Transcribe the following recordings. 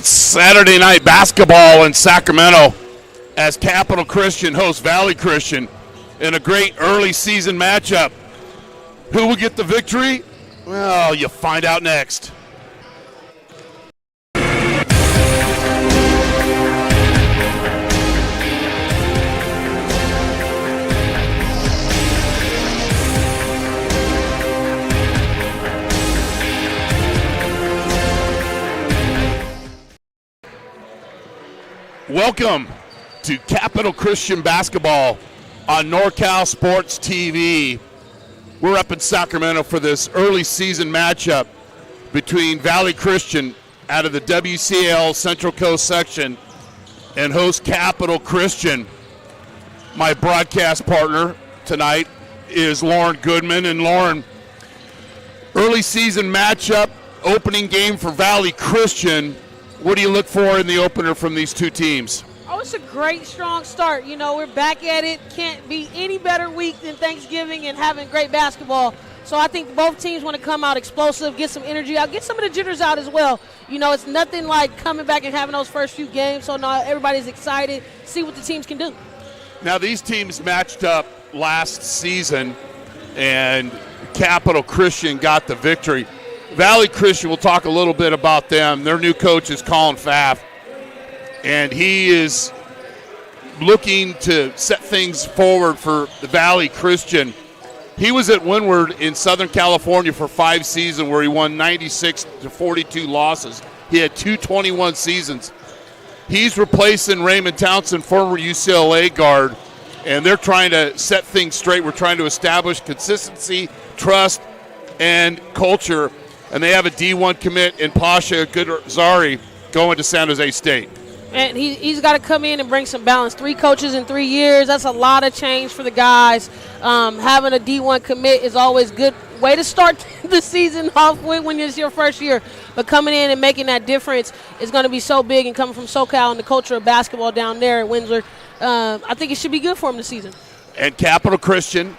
Saturday night basketball in Sacramento as Capital Christian hosts Valley Christian in a great early season matchup. Who will get the victory? Well, you'll find out next. Welcome to Capital Christian Basketball on NorCal Sports TV. We're up in Sacramento for this early season matchup between Valley Christian out of the WCL Central Coast section and host Capital Christian. My broadcast partner tonight is Lauren Goodman. And Lauren, early season matchup, opening game for Valley Christian. What do you look for in the opener from these two teams? Oh, it's a great, strong start. You know, we're back at it. Can't be any better week than Thanksgiving and having great basketball. So I think both teams want to come out explosive, get some energy out, get some of the jitters out as well. You know, it's nothing like coming back and having those first few games. So now everybody's excited, see what the teams can do. Now, these teams matched up last season, and Capital Christian got the victory. Valley Christian, we'll talk a little bit about them. Their new coach is Colin Pfaff, and he is looking to set things forward for the Valley Christian. He was at Windward in Southern California for 5 seasons where he won 96 to 42 losses. He had 221 seasons. He's replacing Raymond Townsend, former UCLA guard, and they're trying to set things straight. We're trying to establish consistency, trust, and culture. And they have a D1 commit in Pasha Goodzari going to San Jose State. And he's got to come in and bring some balance. 3 coaches in 3 years, that's a lot of change for the guys. Having a D1 commit is always a good way to start the season off with when it's your first year. But coming in and making that difference is going to be so big, and coming from SoCal and the culture of basketball down there at Windsor, I think it should be good for him this season. And Capital Christian,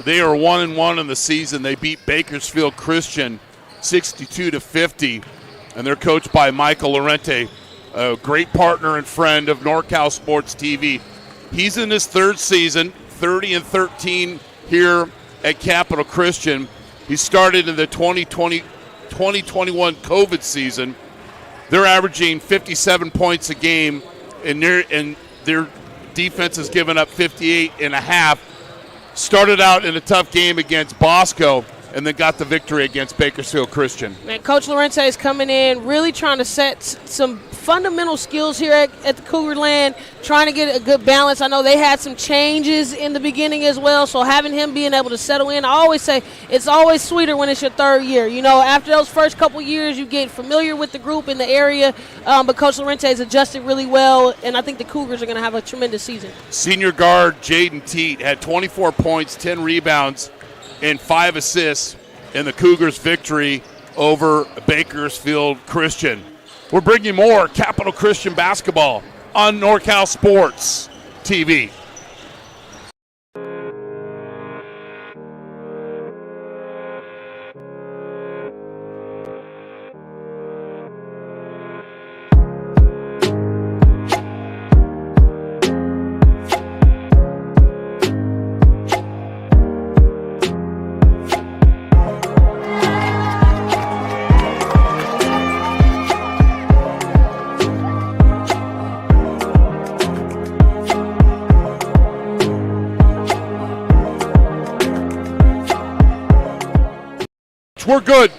they are 1-1 in the season. They beat Bakersfield Christian 62-50, and they're coached by Michael Lorente, a great partner and friend of NorCal Sports TV. He's in his 3rd season, 30-13 here at Capital Christian. He started in the 2021 COVID season. They're averaging 57 points a game, and their defense has given up 58.5. Started out in a tough game against Bosco, and then got the victory against Bakersfield Christian. Man, Coach Lorente is coming in, really trying to set some fundamental skills here at the Cougar Land, trying to get a good balance. I know they had some changes in the beginning as well, so having him being able to settle in, I always say it's always sweeter when it's your 3rd year. You know, after those first couple years, you get familiar with the group in the area, but Coach Lorente has adjusted really well, and I think the Cougars are going to have a tremendous season. Senior guard Jaden Teat had 24 points, 10 rebounds, and 5 assists in the Cougars' victory over Bakersfield Christian. We're bringing more Capital Christian basketball on NorCal Sports TV. We're good.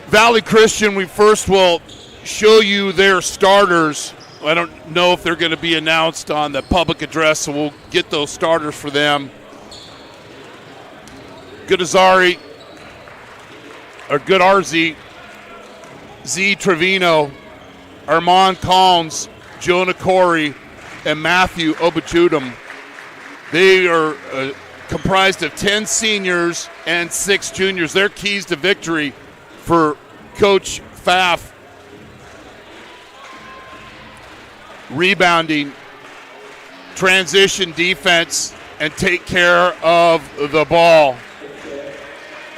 Valley Christian, we first will show you their starters. I don't know if they're going to be announced on the public address, so we'll get those starters for them. Good RZ, Z Trevino, Armand Collins, Jonah Corey, and Matthew Obachudum. They are comprised of 10 seniors and 6 juniors. They're keys to victory for Coach Pfaff. Rebounding, transition defense, and take care of the ball.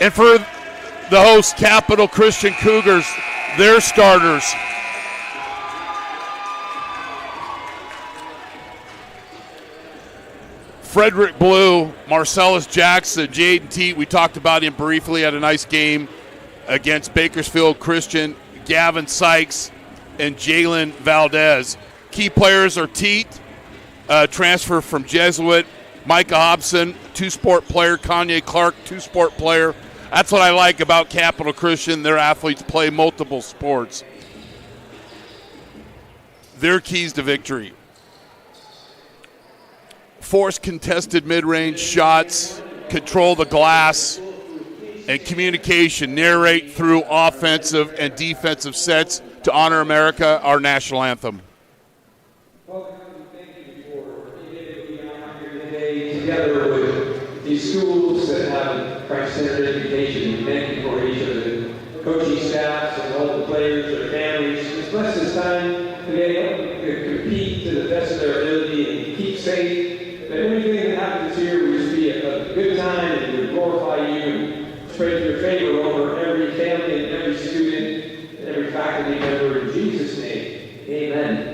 And for the host, Capital Christian Cougars, their starters. Frederick Blue, Marcellus Jackson, Jaden Teat, we talked about him briefly, had a nice game against Bakersfield Christian, Gavin Sykes, and Jalen Valdez. Key players are Teat, transfer from Jesuit, Micah Hobson, two-sport player, Kanye Clark, two-sport player. That's what I like about Capital Christian. Their athletes play multiple sports. Their keys to victory: force contested mid-range shots, control the glass, and communication. Narrate through offensive and defensive sets to honor America, our national anthem. Together with these schools that have Christ-centered education, thank you for each of the coaching staffs and all the players, their families. Just bless this time to be able to compete to the best of their ability and keep safe. That everything that happens here will just be a good time and we glorify you and spread your favor over every family and every student and every faculty member in Jesus' name. Amen.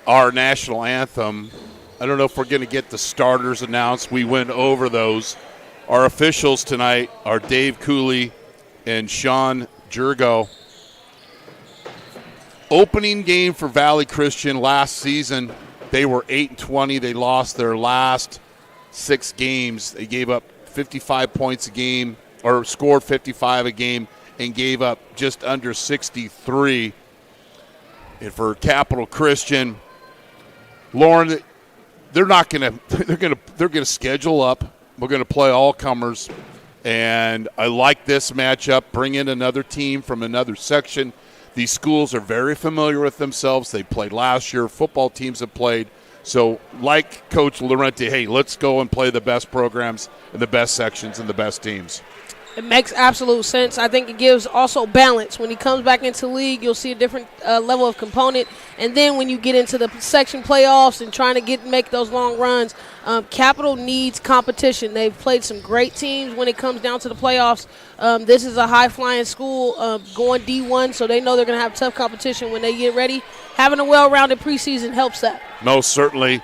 Our national anthem. I don't know if we're going to get the starters announced. We went over those. Our officials tonight are Dave Cooley and Sean Jurgo. Opening game for Valley Christian last season, they were 8-20. They lost their last 6 games. They gave up 55 points a game, or scored 55 a game, and gave up just under 63. And for Capital Christian, Lauren, they're going to schedule up. We're going to play all comers, and I like this matchup. Bring in another team from another section. These schools are very familiar with themselves. They played last year. Football teams have played. So like Coach Laurenti, hey, let's go and play the best programs and the best sections and the best teams. It makes absolute sense. I think it gives also balance. When he comes back into the league, you'll see a different level of component. And then when you get into the section playoffs and trying to make those long runs, Capital needs competition. They've played some great teams when it comes down to the playoffs. This is a high-flying school going D1, so they know they're going to have tough competition when they get ready. Having a well-rounded preseason helps that. Most certainly.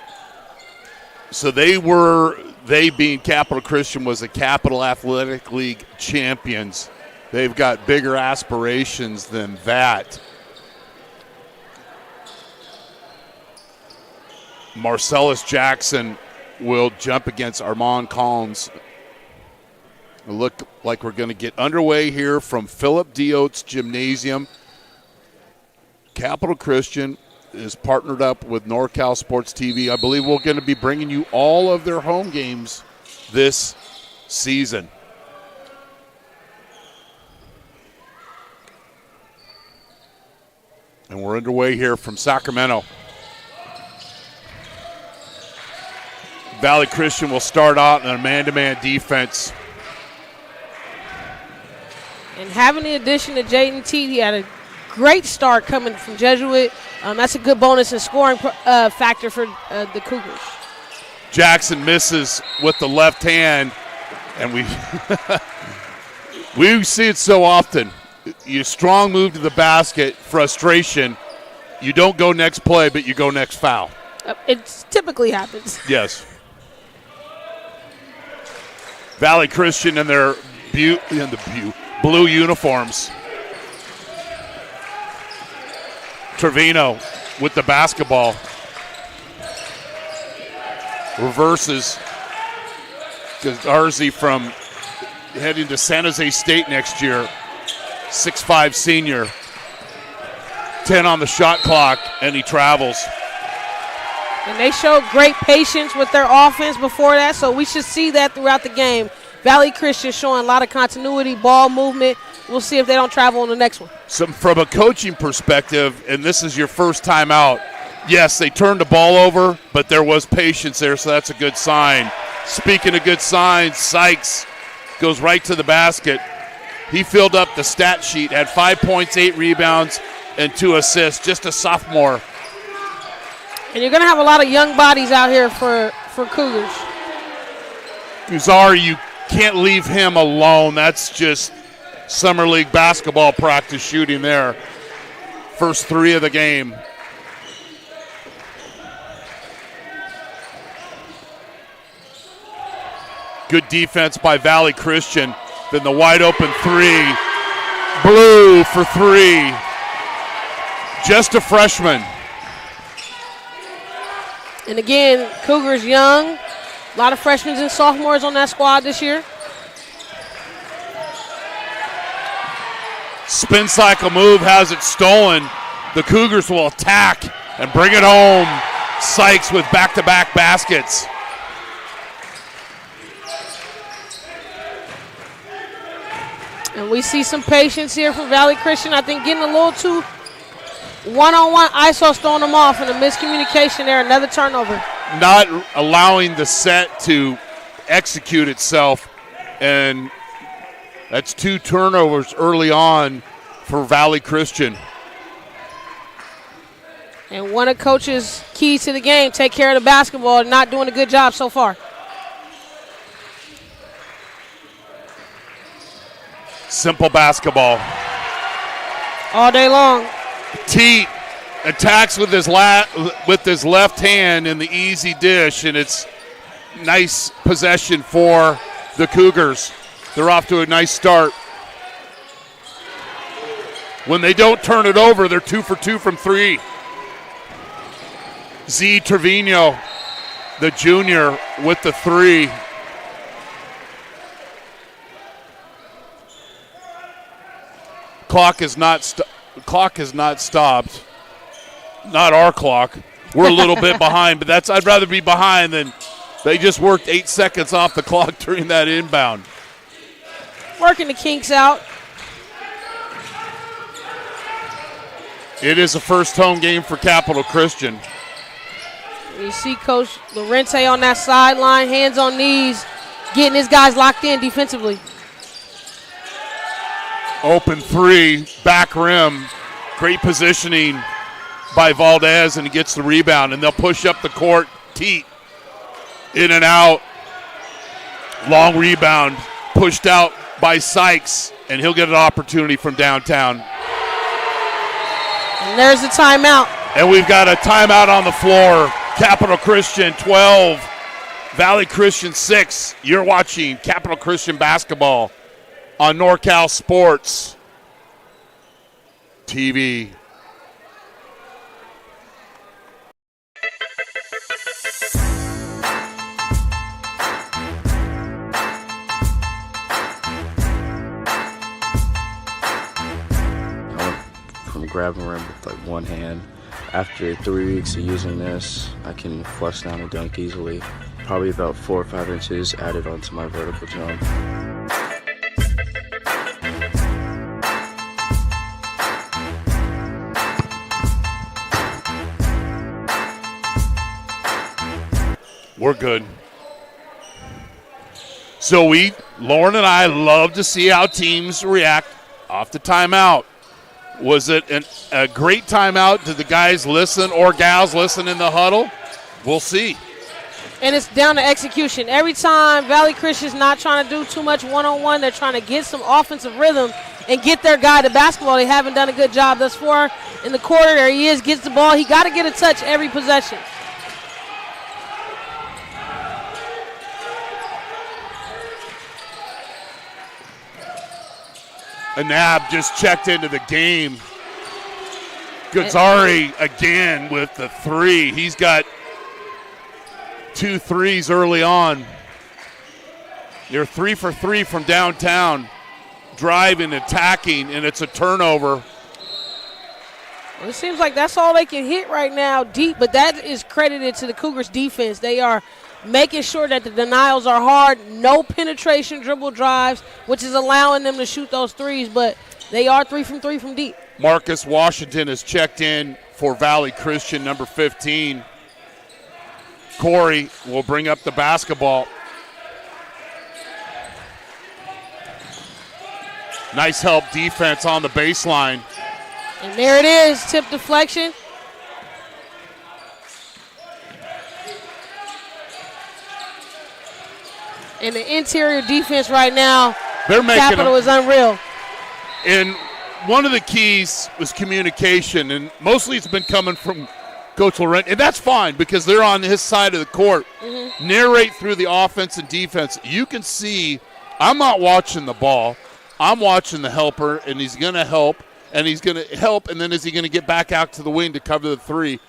So they being Capital Christian was the Capital Athletic League champions. They've got bigger aspirations than that. Marcellus Jackson will jump against Armand Collins. It look like we're going to get underway here from Philip D. Oates Gymnasium. Capital Christian is partnered up with NorCal Sports TV. I believe we're going to be bringing you all of their home games this season. And we're underway here from Sacramento. Valley Christian will start out in a man-to-man defense. And having the addition of Jaden Teed, he had a great start coming from Jesuit. That's a good bonus and scoring factor for the Cougars. Jackson misses with the left hand, and we see it so often. You strong move to the basket, frustration. You don't go next play, but you go next foul. It typically happens. Yes. Valley Christian in their blue uniforms. Trevino with the basketball. Reverses. Garzi from heading to San Jose State next year. 6'5" senior. 10 on the shot clock, and he travels. And they showed great patience with their offense before that, so we should see that throughout the game. Valley Christian showing a lot of continuity, ball movement. We'll see if they don't travel on the next one. So from a coaching perspective, and this is your first time out, yes, they turned the ball over, but there was patience there, so that's a good sign. Speaking of good signs, Sykes goes right to the basket. He filled up the stat sheet, had 5 points, 8 rebounds, and 2 assists, just a sophomore. And you're going to have a lot of young bodies out here for Cougars. Guzar, you can't leave him alone. That's just summer league basketball practice shooting there. First 3 of the game. Good defense by Valley Christian. Then the wide open 3. Blue for 3. Just a freshman. And again, Cougars young. A lot of freshmen and sophomores on that squad this year. Spin cycle move has it stolen. The Cougars will attack and bring it home. Sykes with back-to-back baskets. And we see some patience here from Valley Christian. I think getting a little too one-on-one. ISO's throwing them off, and a miscommunication there, another turnover. Not allowing the set to execute itself, and that's 2 turnovers early on for Valley Christian. And one of Coach's keys to the game, take care of the basketball, not doing a good job so far. Simple basketball. All day long. Teat attacks with his left hand in the easy dish, and it's nice possession for the Cougars. They're off to a nice start. When they don't turn it over, they're 2 for 2 from 3. Z Trevino, the junior, with the 3. Clock has not stopped. Not our clock. We're a little bit behind, but I'd rather be behind than they just worked 8 seconds off the clock during that inbound. Working the kinks out. It is a first home game for Capital Christian. You see Coach Lorente on that sideline, hands on knees, getting his guys locked in defensively. Open three, back rim. Great positioning by Valdez, and he gets the rebound, and they'll push up the court. Teat in and out. Long rebound, pushed out by Sykes, and he'll get an opportunity from downtown. And there's the timeout. And we've got a timeout on the floor. Capital Christian 12, Valley Christian 6. You're watching Capital Christian basketball on NorCal Sports TV. From grabbing rim with like one hand. After 3 weeks of using this, I can flush down and dunk easily. Probably about 4 or 5 inches added onto my vertical jump. We're good. So Lauren and I love to see how teams react off the timeout. Was it a great timeout? Did the guys listen or gals listen in the huddle? We'll see. And it's down to execution. Every time Valley Christian's not trying to do too much one-on-one, they're trying to get some offensive rhythm and get their guy to basketball. They haven't done a good job thus far. In the quarter, there he is, gets the ball. He got to get a touch every possession. Anab just checked into the game. Gazzari again with the three. He's got 2 threes early on. They're 3 for 3 from downtown. Driving, attacking, and it's a turnover. Well, it seems like that's all they can hit right now deep, but that is credited to the Cougars defense. They are making sure that the denials are hard, no penetration dribble drives, which is allowing them to shoot those threes, but they are 3 from 3 from deep. Marcus Washington has checked in for Valley Christian, number 15. Corey will bring up the basketball. Nice help defense on the baseline. And there it is, tip deflection. And the interior defense right now, they're making Capital is unreal. And one of the keys was communication, and mostly it's been coming from Coach Laurent, and that's fine because they're on his side of the court. Mm-hmm. Narrate through the offense and defense. You can see I'm not watching the ball. I'm watching the helper, and he's going to help, and he's going to help, and then is he going to get back out to the wing to cover the three?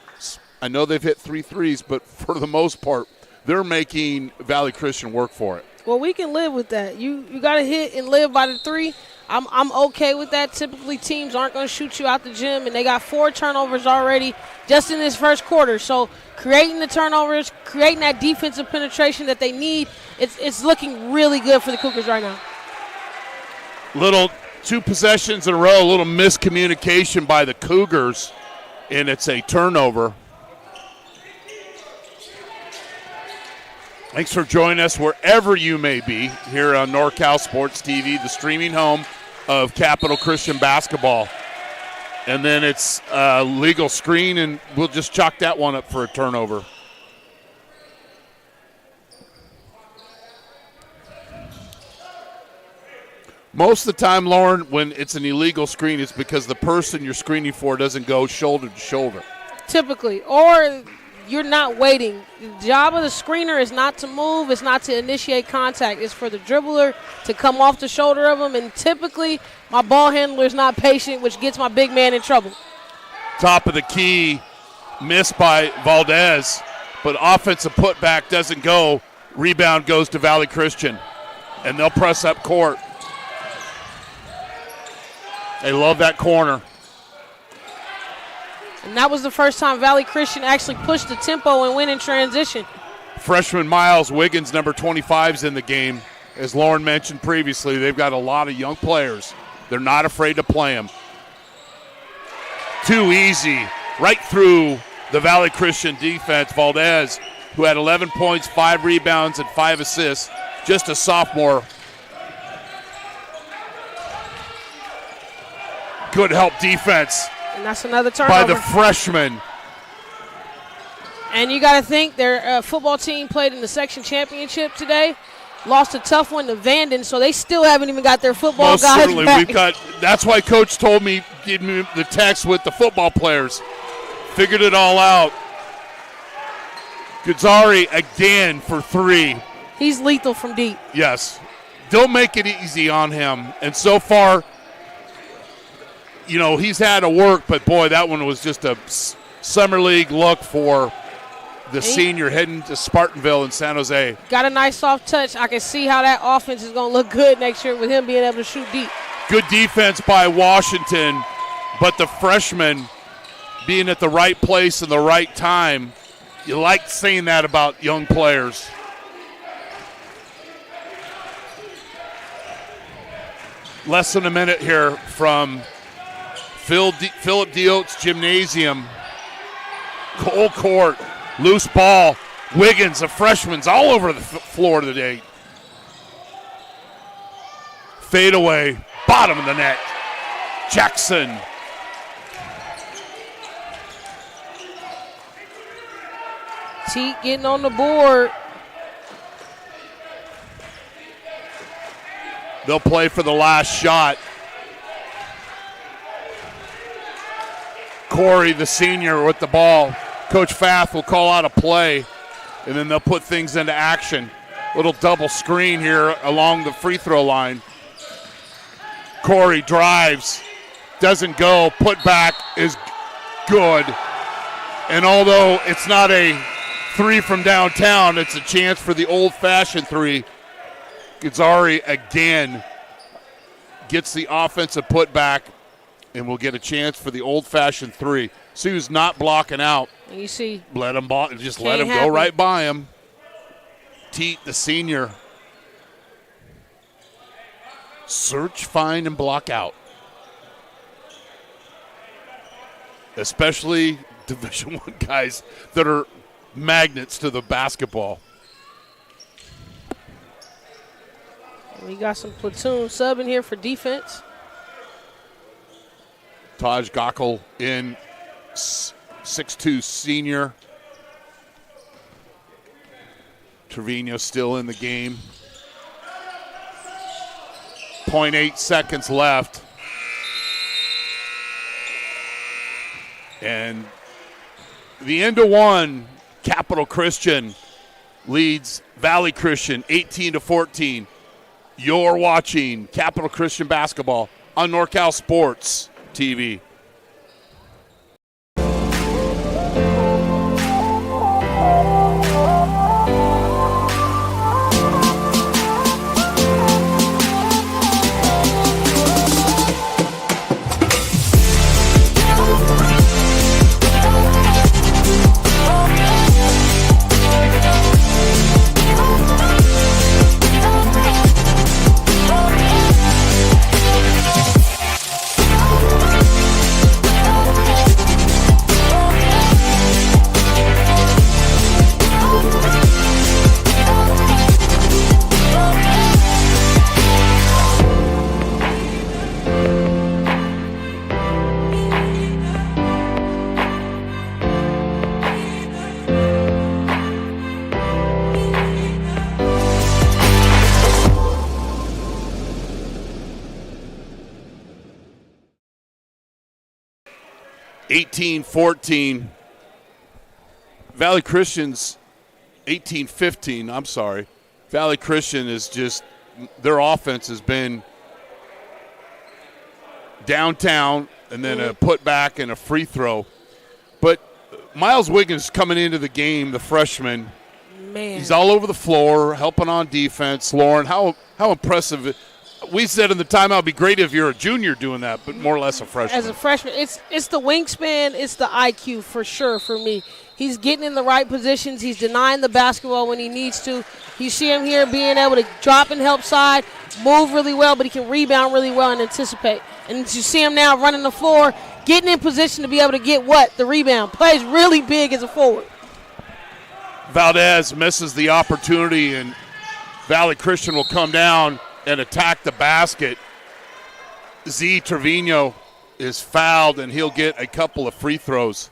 I know they've hit 3 threes, but for the most part, they're making Valley Christian work for it. Well, we can live with that. You got to hit and live by the three. I'm okay with that. Typically, teams aren't going to shoot you out the gym, and they got 4 turnovers already just in this first quarter. So creating the turnovers, creating that defensive penetration that they need, it's looking really good for the Cougars right now. Little 2 possessions in a row, a little miscommunication by the Cougars, and it's a turnover. Thanks for joining us wherever you may be here on NorCal Sports TV, the streaming home of Capital Christian basketball. And then it's a legal screen, and we'll just chalk that one up for a turnover. Most of the time, Lauren, when it's an illegal screen, it's because the person you're screening for doesn't go shoulder to shoulder. Typically, or you're not waiting. The job of the screener is not to move. It's not to initiate contact. It's for the dribbler to come off the shoulder of him. And typically, my ball handler is not patient, which gets my big man in trouble. Top of the key, missed by Valdez, but offensive putback doesn't go. Rebound goes to Valley Christian, and they'll press up court. They love that corner. And that was the first time Valley Christian actually pushed the tempo and went in transition. Freshman Miles Wiggins, number 25, is in the game. As Lauren mentioned previously, they've got a lot of young players. They're not afraid to play them. too easy right through the Valley Christian defense. Valdez, who had 11 points, 5 rebounds, and 5 assists, just a sophomore. Good help defense. And that's another turnover. By the freshman. And you got to think their football team played in the section championship today. Lost a tough one to Vanden, so they still haven't even got their football Most guys certainly. back. That's why Coach told me, give me the text with the football players. Figured it all out. Gazzari again for 3. He's lethal from deep. Yes. Don't make it easy on him. And so far, he's had to work, but boy, that one was just a summer league look for the senior heading to Spartanville in San Jose. Got a nice soft touch. I can see how that offense is going to look good next year with him being able to shoot deep. Good defense by Washington, but the freshman being at the right place in the right time. You like saying that about young players. Less than a minute here from Philip Diote's Gymnasium. Cold court, loose ball. Wiggins, a freshman's all over the floor today. Fade away, bottom of the net. Jackson. Teat getting on the board. They'll play for the last shot. Corey, the senior, with the ball. Coach Fath will call out a play, and then they'll put things into action. Little double screen here along the free throw line. Corey drives, doesn't go. Put back is good. And although it's not a 3 from downtown, it's a chance for the old-fashioned 3. Gazzari again gets the offensive putback, and we'll get a chance for the old-fashioned 3. See who's not blocking out. You see, let him go right by him. Teat, the senior. Search, find, and block out. Especially Division I guys that are magnets to the basketball. We got some platoon sub in here for defense. Taj Gockel in, 6'2", senior. Trevino still in the game. 0.8 seconds left. And the end of one, Capital Christian leads Valley Christian 18-14. You're watching Capital Christian basketball on NorCal Sports TV. (18-14). Valley Christian's 18-15. I'm sorry. Valley Christian is just, their offense has been downtown and then a putback and a free throw. But Miles Wiggins coming into the game, the freshman, man, he's all over the floor, helping on defense. Lauren, how impressive. We said in the timeout it'd be great if you're a junior doing that, but more or less a freshman. As a freshman, it's the wingspan, it's the IQ for sure for me. He's getting in the right positions. He's denying the basketball when he needs to. You see him here being able to drop and help side, move really well, but he can rebound really well and anticipate. And you see him now running the floor, getting in position to be able to get the rebound. Plays really big as a forward. Valdez misses the opportunity, and Valley Christian will come down and attack the basket. Z Trevino is fouled, and he'll get a couple of free throws.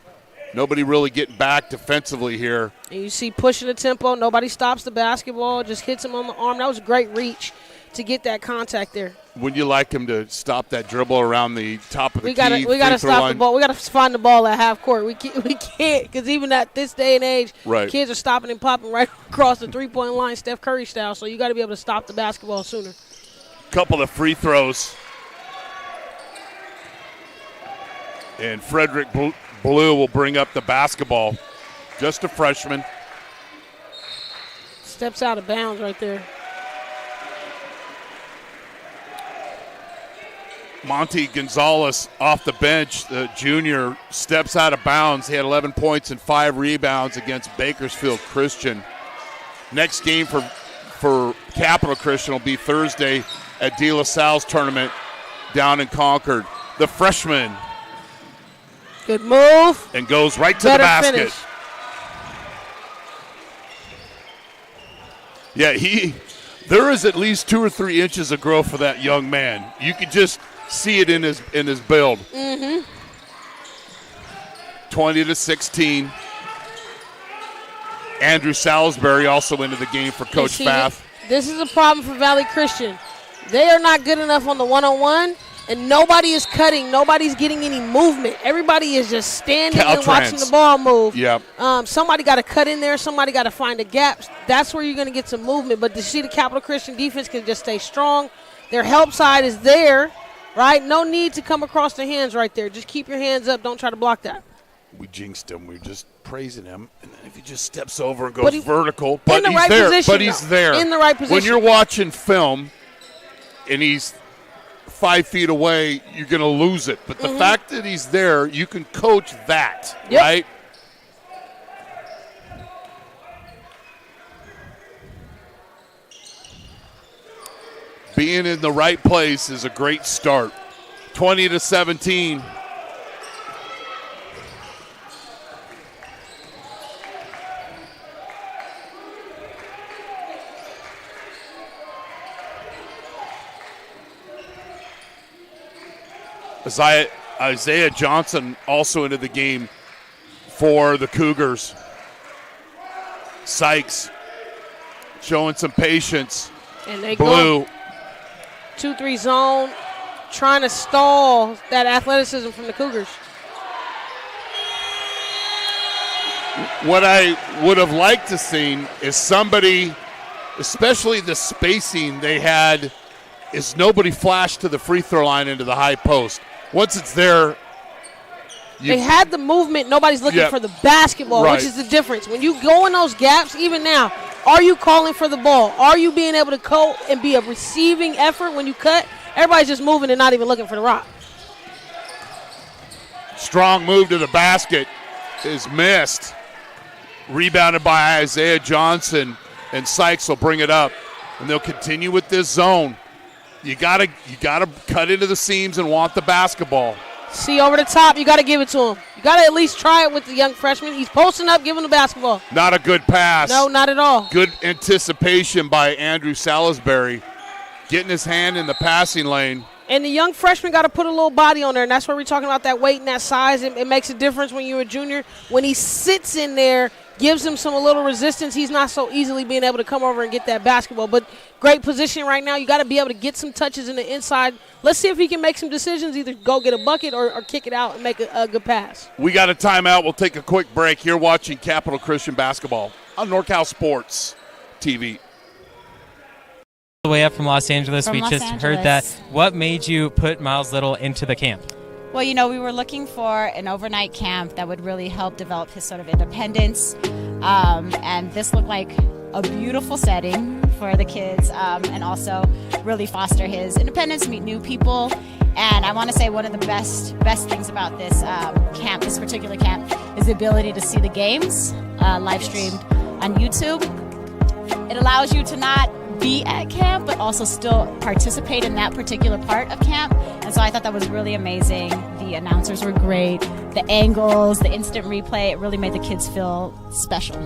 Nobody really getting back defensively here. And you see pushing the tempo. Nobody stops the basketball, just hits him on the arm. That was a great reach to get that contact there. Would you like him to stop that dribble around the top of the key? We got to stop the ball. We got to find the ball at half court. We can't, because even at this day and age, kids are stopping and popping right across the three-point line, Steph Curry style. So you got to be able to stop the basketball sooner. Couple of free throws. And Frederick Blue will bring up the basketball. Just a freshman. Steps out of bounds right there. Monty Gonzalez off the bench, the junior, steps out of bounds. He had 11 points and 5 rebounds against Bakersfield Christian. Next game for Capital Christian will be Thursday at De La Salle's tournament down in Concord. The freshman. Good move. And goes right to the basket. Finish. Yeah, there is at least 2 or 3 inches of growth for that young man. You could just see it in his build. 20-16. Andrew Salisbury also into the game for Coach Fath. This is a problem for Valley Christian. They are not good enough on the one-on-one, and nobody is cutting. Nobody's getting any movement. Everybody is just standing and watching the ball move. Yep. Somebody got to cut in there. Somebody got to find a gap. That's where you're going to get some movement. But to see the Capital Christian defense can just stay strong. Their help side is there, right? No need to come across the hands right there. Just keep your hands up. Don't try to block that. We jinxed him. We're just praising him. And then if he just steps over and goes vertical. But he's there. But he's there. In the right position. When you're watching film and he's 5 feet away, you're going to lose it. But the fact that he's there, you can coach that, right? Being in the right place is a great start. 20-17. Isaiah Johnson also into the game for the Cougars. Sykes showing some patience. And they Blue. go 2-3 zone, trying to stall that athleticism from the Cougars. What I would have liked to seen is somebody, especially the spacing they had, is nobody flashed to the free throw line into the high post. Once it's there, they had the movement. Nobody's looking for the basketball, which is the difference. When you go in those gaps, even now, are you calling for the ball? Are you being able to coat and be a receiving effort when you cut? Everybody's just moving and not even looking for the rock. Strong move to the basket is missed. Rebounded by Isaiah Johnson, and Sykes will bring it up. And they'll continue with this zone. You gotta cut into the seams and want the basketball. See over the top, you got to give it to him. You got to at least try it with the young freshman. He's posting up, give him the basketball. Not a good pass. No, not at all. Good anticipation by Andrew Salisbury, getting his hand in the passing lane. And the young freshman got to put a little body on there, and that's where we're talking about that weight and that size. It makes a difference when you're a junior. When he sits in there, gives him a little resistance, he's not so easily being able to come over and get that basketball. But great position right now. You got to be able to get some touches in the inside. Let's see if he can make some decisions, either go get a bucket or kick it out and make a good pass. We got a timeout. We'll take a quick break. You're watching Capital Christian Basketball on NorCal Sports TV. The way up from Los Angeles. We just heard that. What made you put Miles Little into the camp? Well, you know, we were looking for an overnight camp that would really help develop his sort of independence. And this looked like a beautiful setting for the kids, and also really foster his independence, meet new people. And I want to say one of the best things about this camp, this particular camp, is the ability to see the games live streamed on YouTube. It allows you to not be at camp, but also still participate in that particular part of camp. And so I thought that was really amazing. The announcers were great. The angles, the instant replay, it really made the kids feel special.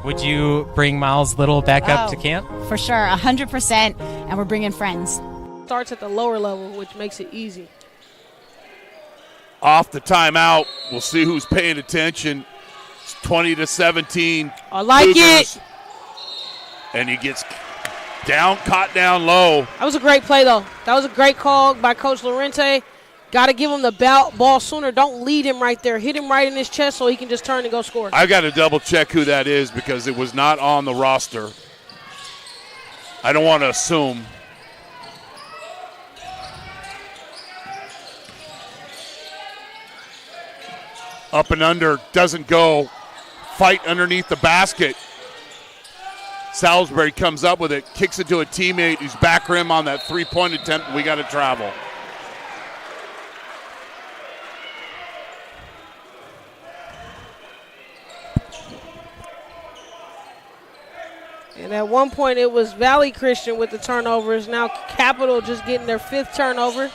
Would you bring Miles Little back up to camp? For sure, 100%, and we're bringing friends. Starts at the lower level, which makes it easy. Off the timeout, we'll see who's paying attention. It's 20-17. I like Cougars. it. And he gets caught down low. That was a great play, though. That was a great call by Coach Lorente. Got to give him the ball sooner. Don't lead him right there. Hit him right in his chest so he can just turn and go score. I got to double check who that is because it was not on the roster. I don't want to assume. Up and under, doesn't go. Fight underneath the basket. Salisbury comes up with it, kicks it to a teammate who's back rim on that three-point attempt. We got to travel. And at one point it was Valley Christian with the turnovers. Now Capital just getting their 5th turnover.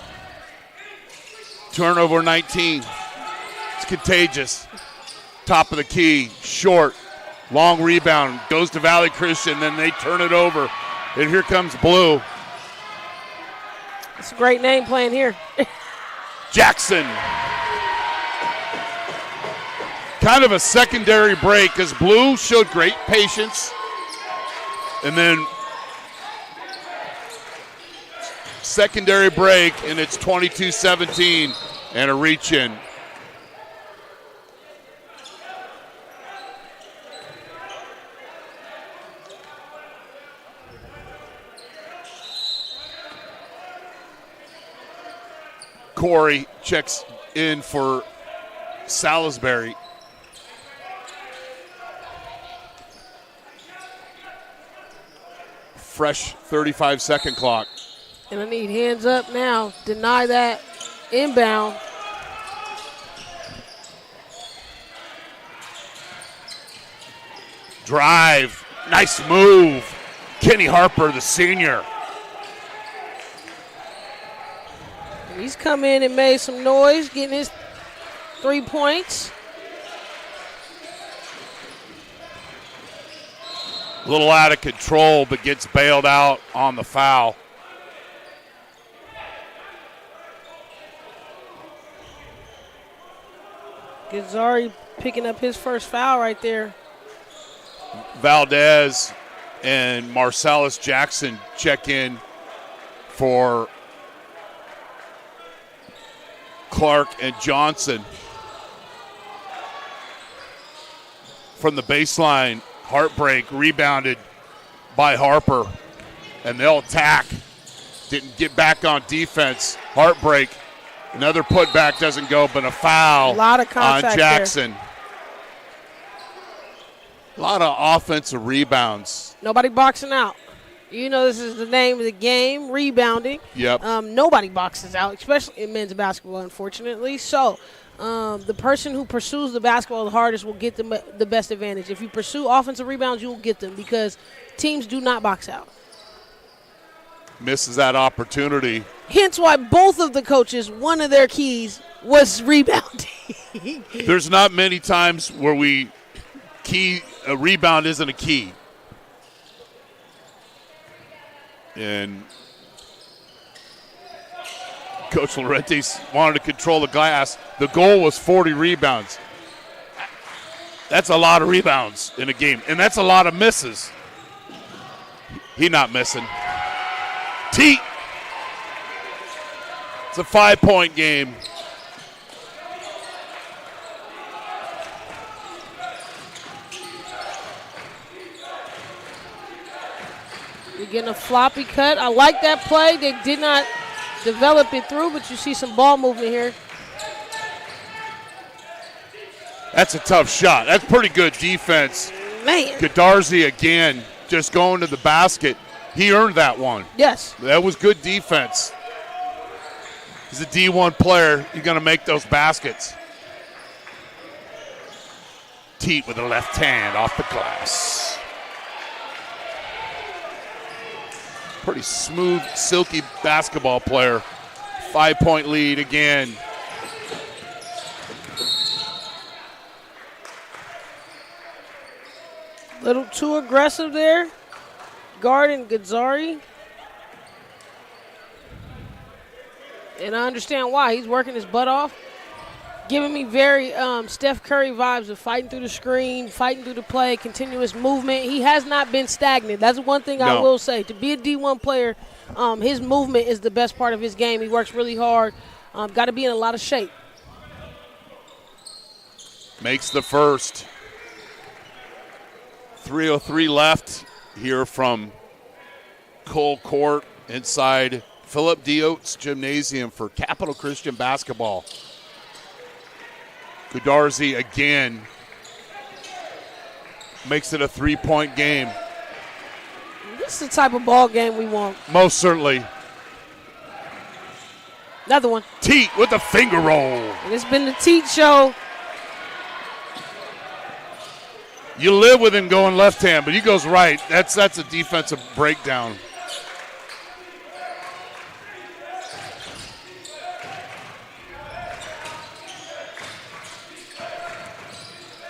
Turnover 19. It's contagious. Top of the key, short, long rebound, goes to Valley Christian, then they turn it over. And here comes Blue. It's a great name playing here. Jackson. Kind of a secondary break because Blue showed great patience. And then secondary break, and it's 22-17 and a reach in. Corey checks in for Salisbury. Fresh 35-second clock. And I need hands up now. Deny that inbound. Drive. Nice move. Kenny Harper, the senior. He's come in and made some noise, getting his 3 points. A little out of control, but gets bailed out on the foul. Gazzari picking up his first foul right there. Valdez and Marcellus Jackson check in for Clark and Johnson. From the baseline, Heartbreak rebounded by Harper, and they'll attack. Didn't get back on defense. Heartbreak. Another putback doesn't go, but a foul a lot of contact on Jackson. There. A lot of offensive rebounds. Nobody boxing out. You know this is the name of the game, rebounding. Yep. Nobody boxes out, especially in men's basketball, unfortunately. So the person who pursues the basketball the hardest will get the best advantage. If you pursue offensive rebounds, you will get them because teams do not box out. Misses that opportunity. Hence why both of the coaches, one of their keys was rebounding. There's not many times where a rebound isn't a key. And Coach Laurentiis wanted to control the glass. The goal was 40 rebounds. That's a lot of rebounds in a game, and that's a lot of misses. He not missing. Teat. It's a 5-point game. You're getting a floppy cut. I like that play. They did not develop it through, but you see some ball movement here. That's a tough shot. That's pretty good defense. Man. Godarzi again, just going to the basket. He earned that one. Yes. That was good defense. He's a D1 player. He's going to make those baskets. Teat with the left hand off the glass. Pretty smooth, silky basketball player. 5-point lead again. too aggressive there. Guarding Gazzari. And I understand why. He's working his butt off. Giving me very Steph Curry vibes of fighting through the screen, fighting through the play, continuous movement. He has not been stagnant. That's one thing I will say. To be a D1 player, his movement is the best part of his game. He works really hard. Got to be in a lot of shape. Makes the first. 3:03 left here from Cole Court inside Philip D. Oates Gymnasium for Capital Christian basketball. Kudarzi again makes it a 3-point game. This is the type of ball game we want. Most certainly. Another one. Teat with the finger roll. And it's been the Teat show. You live with him going left hand, but he goes right. That's a defensive breakdown.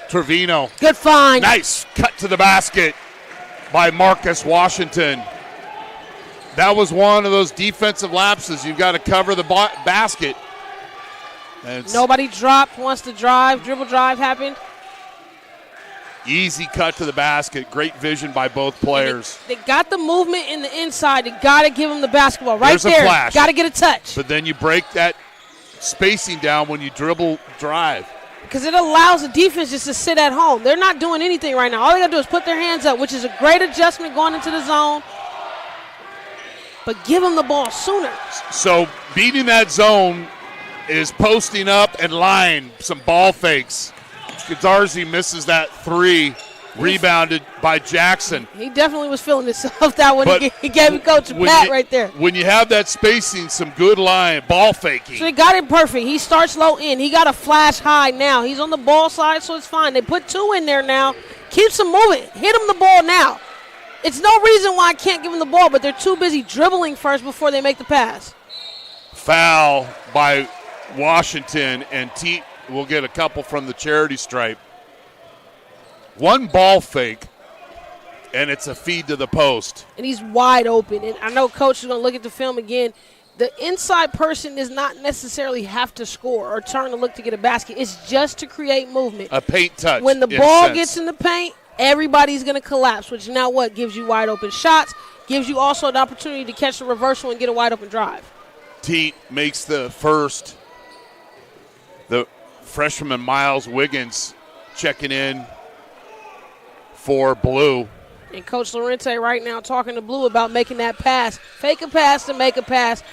Trevino. Good find. Nice cut to the basket by Marcus Washington. That was one of those defensive lapses. You've got to cover the basket. Nobody dropped, wants to drive. Dribble drive happened. Easy cut to the basket. Great vision by both players. They got the movement in the inside. They got to give them the basketball right There's there. A flash. Got to get a touch. But then you break that spacing down when you dribble drive. Because it allows the defense just to sit at home. They're not doing anything right now. All they got to do is put their hands up, which is a great adjustment going into the zone. But give them the ball sooner. So beating that zone is posting up and lying, some ball fakes. Gazzarzi misses that three, rebounded by Jackson. He definitely was feeling himself that one. He gave him Coach a pat right there. When you have that spacing, some good line, ball faking. So they got it perfect. He starts low in. He got a flash high now. He's on the ball side, so it's fine. They put two in there now. Keeps him moving. Hit him the ball now. It's no reason why I can't give him the ball, but they're too busy dribbling first before they make the pass. Foul by Washington, and Teat will get a couple from the charity stripe. One ball fake, and it's a feed to the post. And he's wide open. And I know Coach is going to look at the film again. The inside person does not necessarily have to score or turn to look to get a basket. It's just to create movement. A paint touch. When the ball gets in the paint, everybody's going to collapse, which now what? Gives you wide open shots, gives you also an opportunity to catch the reversal and get a wide open drive. Teat makes the first. The freshman Miles Wiggins checking in for Blue. And Coach Lorente right now talking to Blue about making that pass. Fake a pass to make a pass.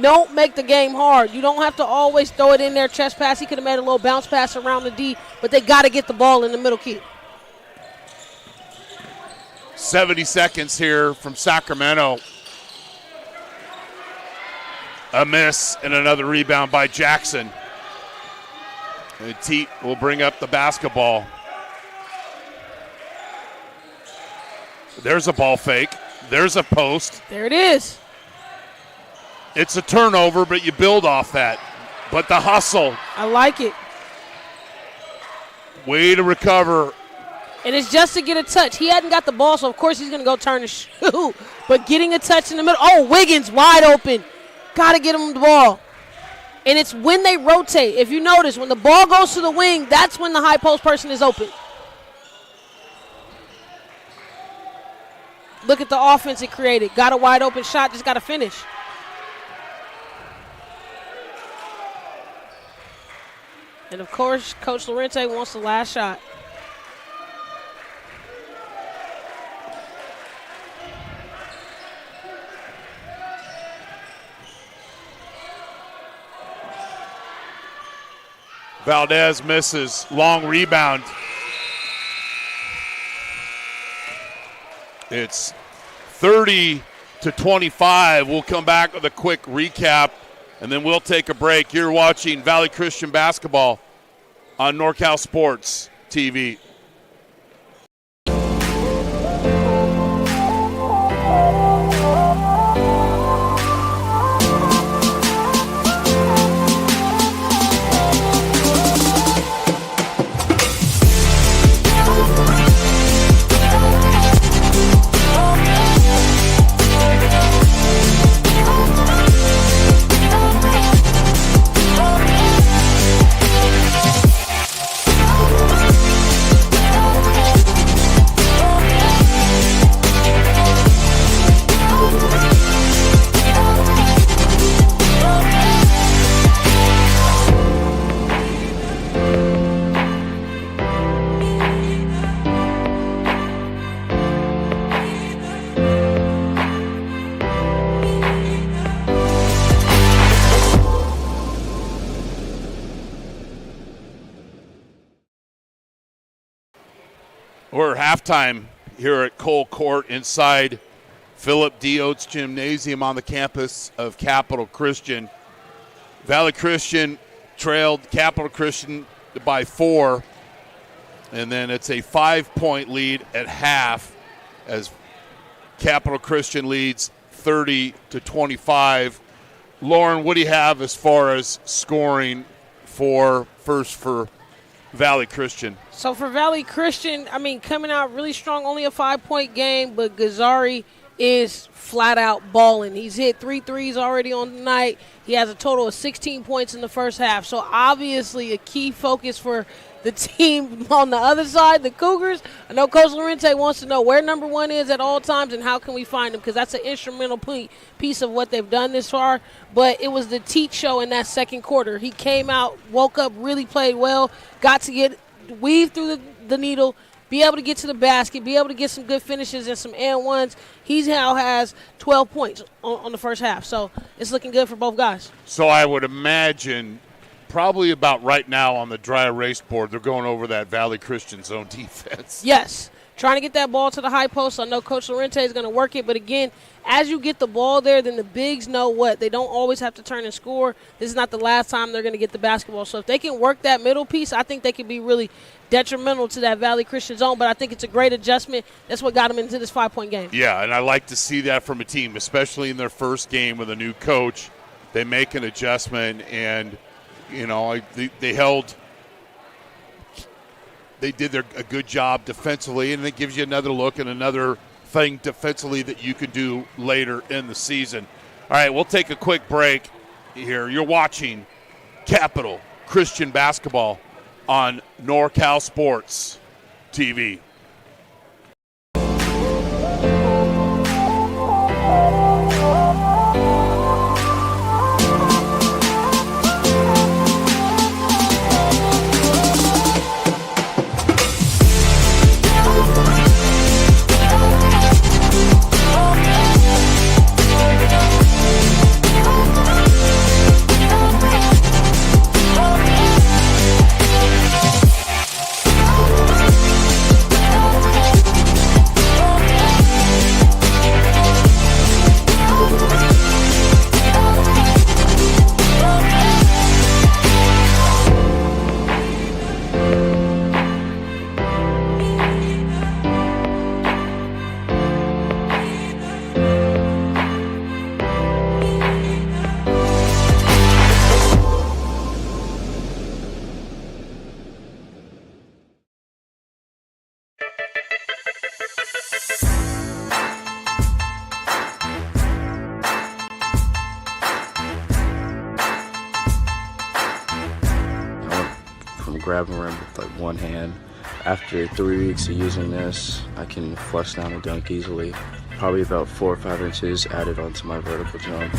Don't make the game hard. You don't have to always throw it in there, chest pass. He could have made a little bounce pass around the D, but they got to get the ball in the middle key. 70 seconds here from Sacramento. A miss and another rebound by Jackson. And Teat will bring up the basketball. There's a ball fake. There's a post. There it is. It's a turnover, but you build off that. But the hustle. I like it. Way to recover. And it's just to get a touch. He hadn't got the ball, so of course he's going to go turn and shoot. But getting a touch in the middle. Oh, Wiggins wide open. Got to get him the ball. And it's when they rotate. If you notice, when the ball goes to the wing, that's when the high post person is open. Look at the offense it created. Got a wide open shot, just got to finish. And, of course, Coach Lorente wants the last shot. Valdez misses. Long rebound. It's 30-25. We'll come back with a quick recap, and then we'll take a break. You're watching Valley Christian Basketball on NorCal Sports TV. We're at halftime here at Cole Court inside Philip D. Oates Gymnasium on the campus of Capital Christian. Valley Christian trailed Capital Christian by 4, and then it's a 5-point lead at half as Capital Christian leads 30-25. Lauren, what do you have as far as scoring for Valley Christian? So for Valley Christian, I mean, coming out really strong, only a 5-point game, but Gazzari is flat out balling. He's hit 3 threes already on the night. He has a total of 16 points in the first half. So obviously a key focus for the team on the other side, the Cougars. I know Coach Lorente wants to know where number 1 is at all times and how can we find him, because that's an instrumental piece of what they've done this far. But it was the Teach show in that second quarter. He came out, woke up, really played well, got to weave through the needle, be able to get to the basket, be able to get some good finishes and some and ones. He now has 12 points on the first half. So it's looking good for both guys. So I would imagine probably about right now on the dry erase board, they're going over that Valley Christian zone defense. Yes, trying to get that ball to the high post. I know Coach Lorente is going to work it, but again, as you get the ball there, then the bigs know what. They don't always have to turn and score. This is not the last time they're going to get the basketball. So if they can work that middle piece, I think they could be really detrimental to that Valley Christian zone, but I think it's a great adjustment. That's what got them into this 5-point game. Yeah, and I like to see that from a team, especially in their first game with a new coach. They make an adjustment, and they did a good job defensively, and it gives you another look and another thing defensively that you could do later in the season. All right, we'll take a quick break here. You're watching Capital Christian Basketball on NorCal Sports TV. Grabbing rim with like one hand. After 3 weeks of using this, I can flush down a dunk easily. Probably about 4 or 5 inches added onto my vertical jump.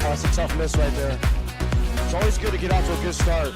That's a tough miss right there. It's always good to get off to a good start.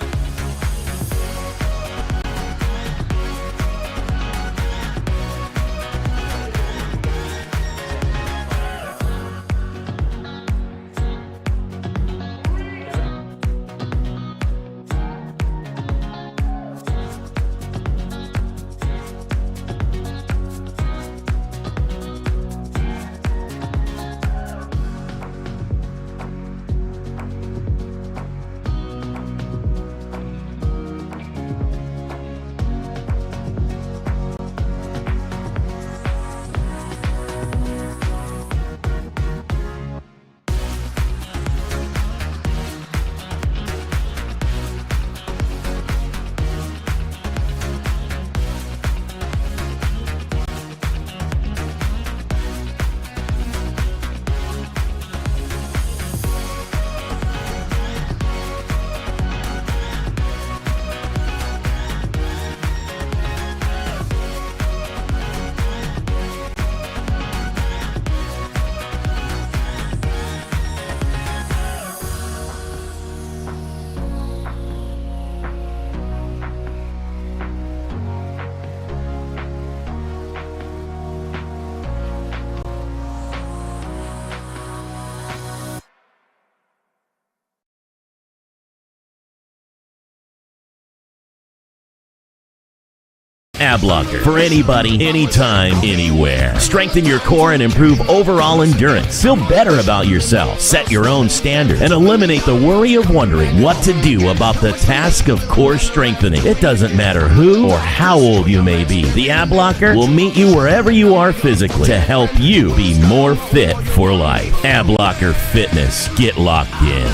Ab Locker. For anybody, anytime, anywhere. Strengthen your core and improve overall endurance. Feel better about yourself. Set your own standards. And eliminate the worry of wondering what to do about the task of core strengthening. It doesn't matter who or how old you may be. The Ab Locker will meet you wherever you are physically to help you be more fit for life. Ab Locker Fitness. Get locked in.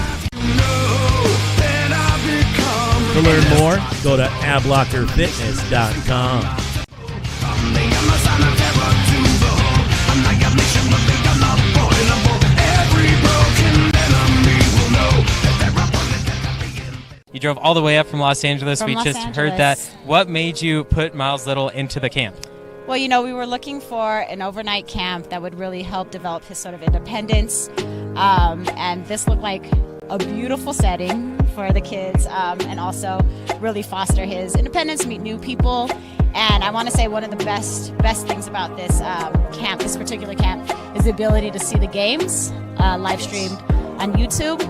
To learn more, go to ablockerfitness.com. You drove all the way up from Los Angeles. From We Los just Angeles. heard that. What made you put Miles Little into the camp? Well, you know, we were looking for an overnight camp that would really help develop his sort of independence. And this looked like a beautiful setting for the kids, and also really foster his independence, meet new people. And I want to say one of the best things about this camp, this particular camp, is the ability to see the games live streamed on YouTube.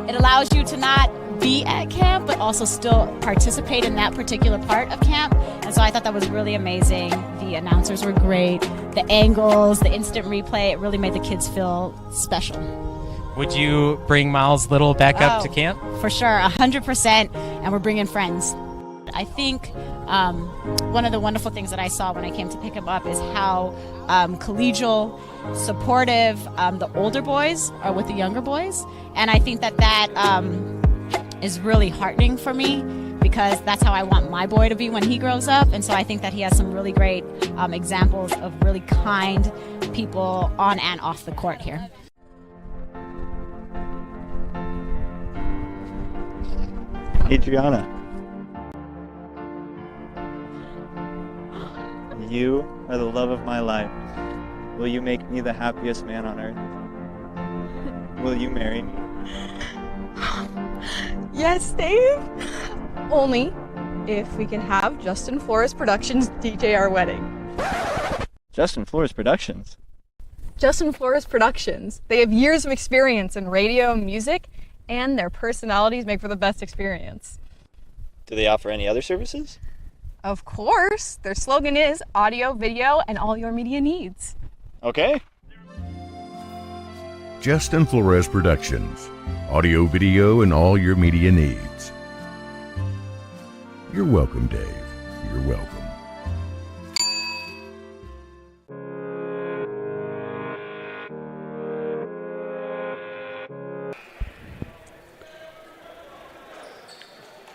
It allows you to not be at camp, but also still participate in that particular part of camp. And so I thought that was really amazing. The announcers were great. The angles, the instant replay, it really made the kids feel special. Would you bring Miles Little back up to camp? For sure, 100%, and we're bringing friends. I think one of the wonderful things that I saw when I came to pick him up is how collegial, supportive the older boys are with the younger boys. And I think that is really heartening for me, because that's how I want my boy to be when he grows up. And so I think that he has some really great examples of really kind people on and off the court here. Adriana, you are the love of my life. Will you make me the happiest man on earth? Will you marry me? Yes, Dave. Only if we can have Justin Flores Productions DJ our wedding. Justin Flores Productions? Justin Flores Productions. They have years of experience in radio and music, and their personalities make for the best experience. Do they offer any other services? Of course. Their slogan is audio, video, and all your media needs. Okay. Justin Flores Productions. Audio, video, and all your media needs. You're welcome, Dave. You're welcome.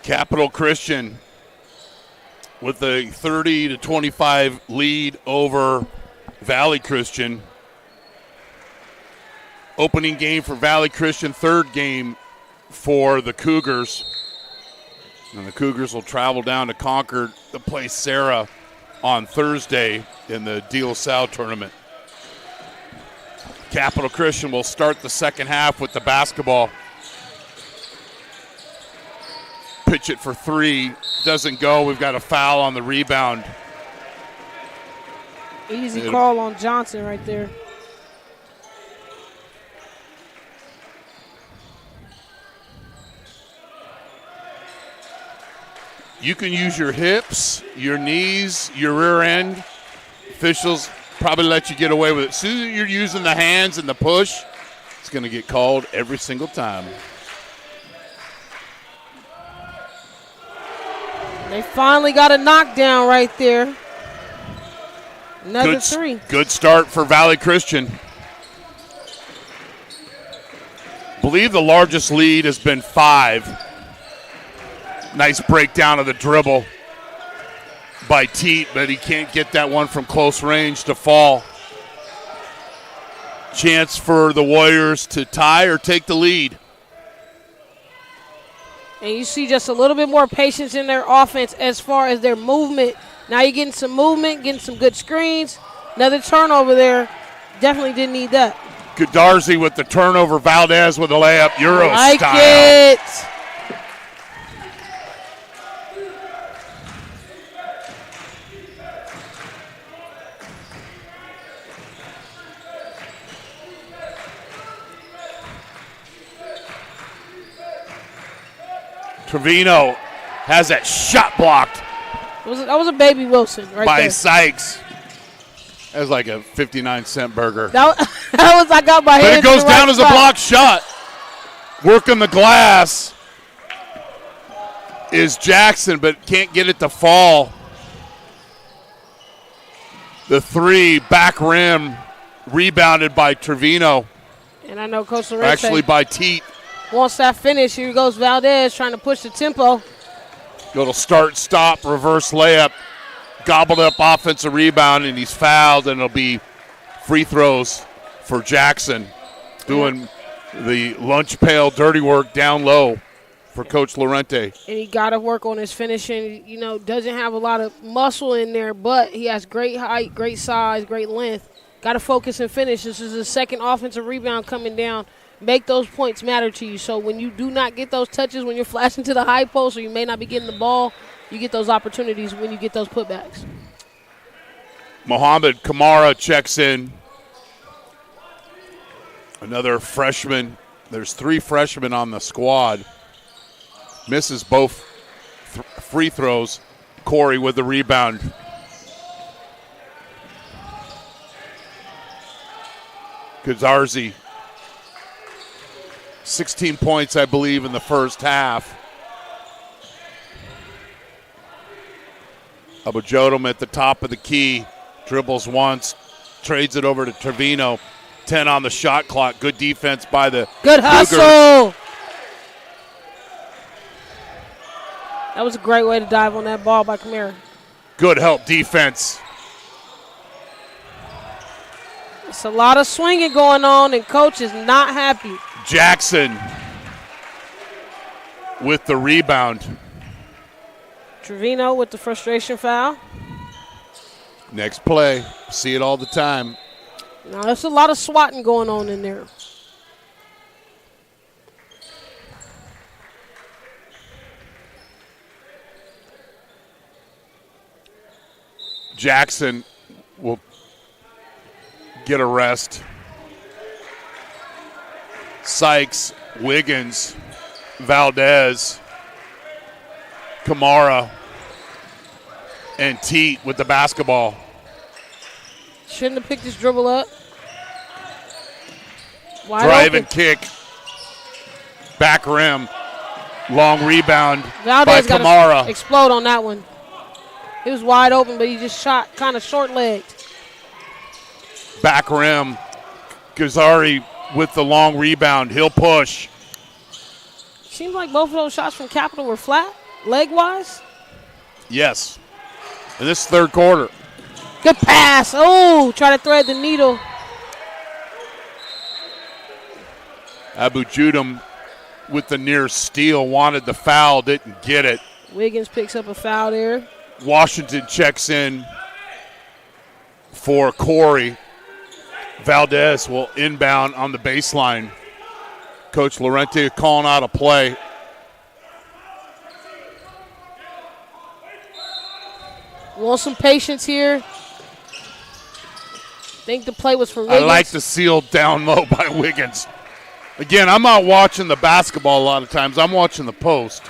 Capital Christian with a 30-25 lead over Valley Christian. Opening game for Valley Christian, third game for the Cougars. And the Cougars will travel down to Concord to play Sarah on Thursday in the De La Salle tournament. Capital Christian will start the second half with the basketball. Pitch it for three. Doesn't go. We've got a foul on the rebound. Easy call on Johnson right there. You can use your hips, your knees, your rear end. Officials probably let you get away with it. As soon as you're using the hands and the push, it's going to get called every single time. They finally got a knockdown right there. Another three. Good start for Valley Christian. Believe the largest lead has been 5. Nice breakdown of the dribble by Teat, but he can't get that one from close range to fall. Chance for the Warriors to tie or take the lead. And you see just a little bit more patience in their offense as far as their movement. Now you're getting some movement, getting some good screens. Another turnover there. Definitely didn't need that. Godarzi with the turnover. Valdez with a layup. Euro like style. It. Trevino has that shot blocked That was a baby Wilson right by there. Sykes. That was like a 59-cent burger. That was I got my But head. it goes down as a block shot. Working the glass is Jackson, but can't get it to fall. The three, back rim, rebounded by Trevino. And I know Coach Lorente Actually by Teat. wants that finish. Here goes Valdez trying to push the tempo. Little start, stop, reverse layup. Gobbled up offensive rebound, and he's fouled, and it'll be free throws for Jackson. Doing the lunch pail dirty work down low for Coach Lorente. And he got to work on his finishing. You know, doesn't have a lot of muscle in there, but he has great height, great size, great length. Got to focus and finish. This is his second offensive rebound coming down. Make those points matter to you. So when you do not get those touches, when you're flashing to the high post or you may not be getting the ball, you get those opportunities when you get those putbacks. Mohamed Kamara checks in. Another freshman. There's three freshmen on the squad. Misses both free throws. Corey with the rebound. Kazarzi. 16 points, I believe, in the first half. Abujodum at the top of the key. Dribbles once. Trades it over to Trevino. 10 on the shot clock. Good defense by the Good Cougars. hustle. That was a great way to dive on that ball by Kamara. Good help defense. It's a lot of swinging going on, and Coach is not happy. Jackson with the rebound. Trevino with the frustration foul. Next play. See it all the time. Now, there's a lot of swatting going on in there. Jackson will get a rest. Sykes, Wiggins, Valdez, Kamara, and Teat with the basketball. Shouldn't have picked his dribble up. Wide Drive open. and kick. Back rim. Long rebound Valdez by got Kamara. to explode on that one. He was wide open, but he just shot kind of short-legged. Back rim. Gazari with the long rebound. He'll push. Seems like both of those shots from Capital were flat, leg-wise. Yes. In this third quarter. Good pass. Oh, try to thread the needle. Abu Judum with the near steal. Wanted the foul. Didn't get it. Wiggins picks up a foul there. Washington checks in for Corey. Valdez will inbound on the baseline. Coach Lorente calling out a play. Want some patience here. Think the play was for Wiggins. I like the seal down low by Wiggins. Again, I'm not watching the basketball a lot of times. I'm watching the post.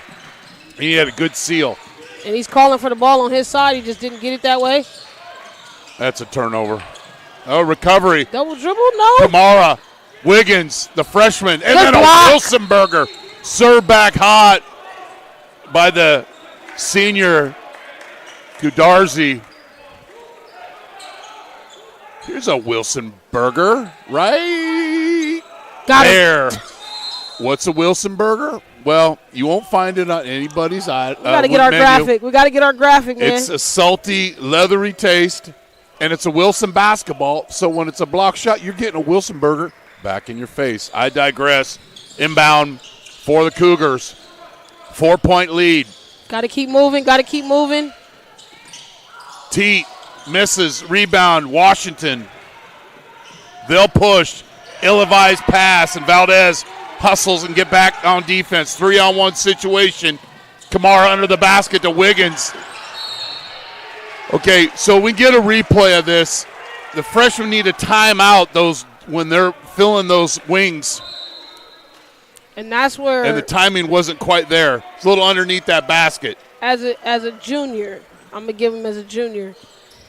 He had a good seal. And he's calling for the ball on his side. He just didn't get it that way. That's a turnover. Oh, recovery. Double dribble? No. Kamara, Wiggins, the freshman, and Good then block. a Wilsonberger. Served back hot by the senior Kudarzi. Here's a Wilsonberger, right Got there. What's a Wilsonberger? Well, you won't find it on anybody's eye. We got to get our graphic. We got to get our graphic, man. It's a salty, leathery taste, and it's a Wilson basketball. So when it's a block shot, you're getting a Wilsonberger back in your face. I digress. Inbound for the Cougars. 4-point lead. Got to keep moving. Got to keep moving. Teat misses. Rebound. Washington. They'll push. Ill-advised pass, and Valdez hustles and get back on defense. 3-on-1 situation. Kamara under the basket to Wiggins. Okay, so we get a replay of this. The freshmen need a timeout those when they're filling those wings. And that's where, And the timing wasn't quite there. It's a little underneath that basket. as a junior, I'm going to give him as a junior.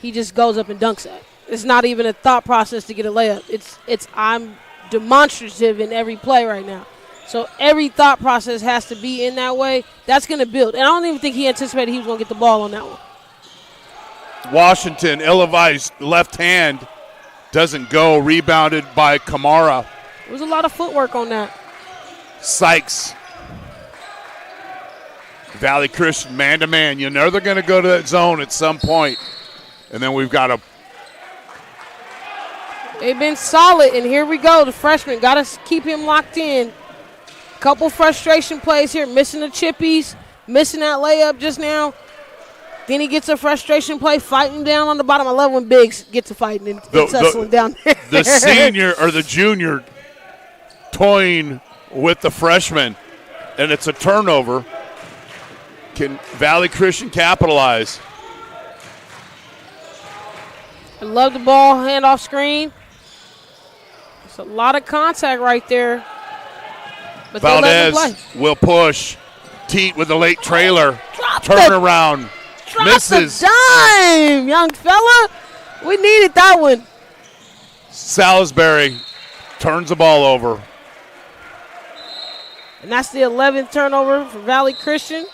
He just goes up and dunks it. It's not even a thought process to get a layup. I'm demonstrative in every play right now. So every thought process has to be in that way. That's going to build. And I don't even think he anticipated he was going to get the ball on that one. Washington, ill-advised left hand, doesn't go. Rebounded by Kamara. There was a lot of footwork on that. Sykes. Valley Christian, man-to-man. You know they're going to go to that zone at some point. And then we've got a They've been solid, and here we go. The freshman got to keep him locked in. Couple frustration plays here, missing the chippies, missing that layup just now. Then he gets a frustration play, fighting down on the bottom. I love when bigs get to fighting and tussling down there. The senior or the junior toying with the freshman, and it's a turnover. Can Valley Christian capitalize? I love the ball, handoff screen. It's a lot of contact right there. But Valdez will push. Teat with a late trailer. Turnaround. Misses. The dime, young fella. We needed that one. Salisbury turns the ball over. And that's the 11th turnover for Valley Christian.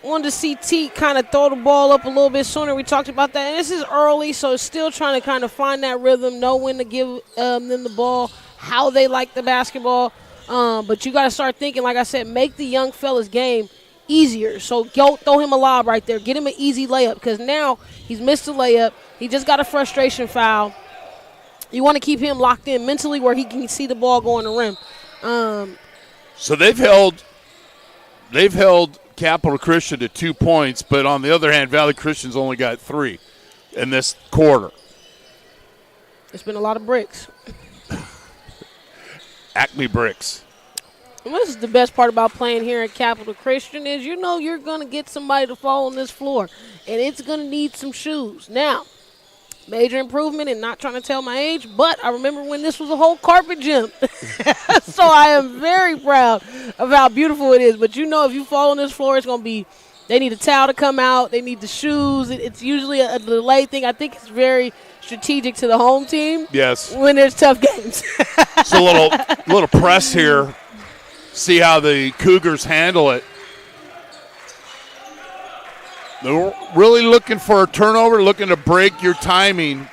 Wanted to see Teat kind of throw the ball up a little bit sooner. We talked about that. And this is early, so it's still trying to kind of find that rhythm, know when to give them the ball, how they like the basketball. But you got to start thinking, like I said, make the young fella's game easier. So go throw him a lob right there. Get him an easy layup because now he's missed a layup. He just got a frustration foul. You want to keep him locked in mentally where he can see the ball go on the rim. So they've held Capital Christian to 2 points, but on the other hand, Valley Christian's only got 3 in this quarter. It's been a lot of bricks. Acme bricks. And this is the best part about playing here at Capital Christian is you know you're going to get somebody to fall on this floor, and it's going to need some shoes. Now, major improvement and not trying to tell my age, but I remember when this was a whole carpet gym. So I am very proud of how beautiful it is. But you know if you fall on this floor, it's going to be, they need a towel to come out. They need the shoes. It's usually a delay thing. I think it's very strategic to the home team. Yes. When there's tough games. So a little press here. See how the Cougars handle it. They're really looking for a turnover, looking to break your timing.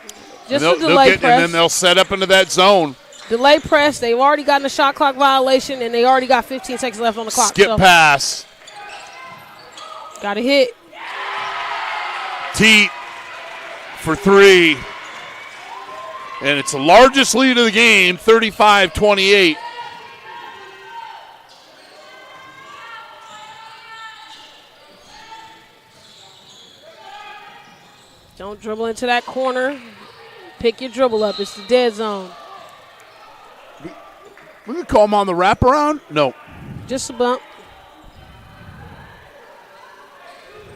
Just a delay press. And then they'll set up into that zone. Delay press. They've already gotten a shot clock violation, and they already got 15 seconds left on the clock. Skip pass. Got to hit. Teat for 3. And it's the largest lead of the game, 35-28. Don't dribble into that corner. Pick your dribble up. It's the dead zone. We could call him on the wraparound? No. Just a bump.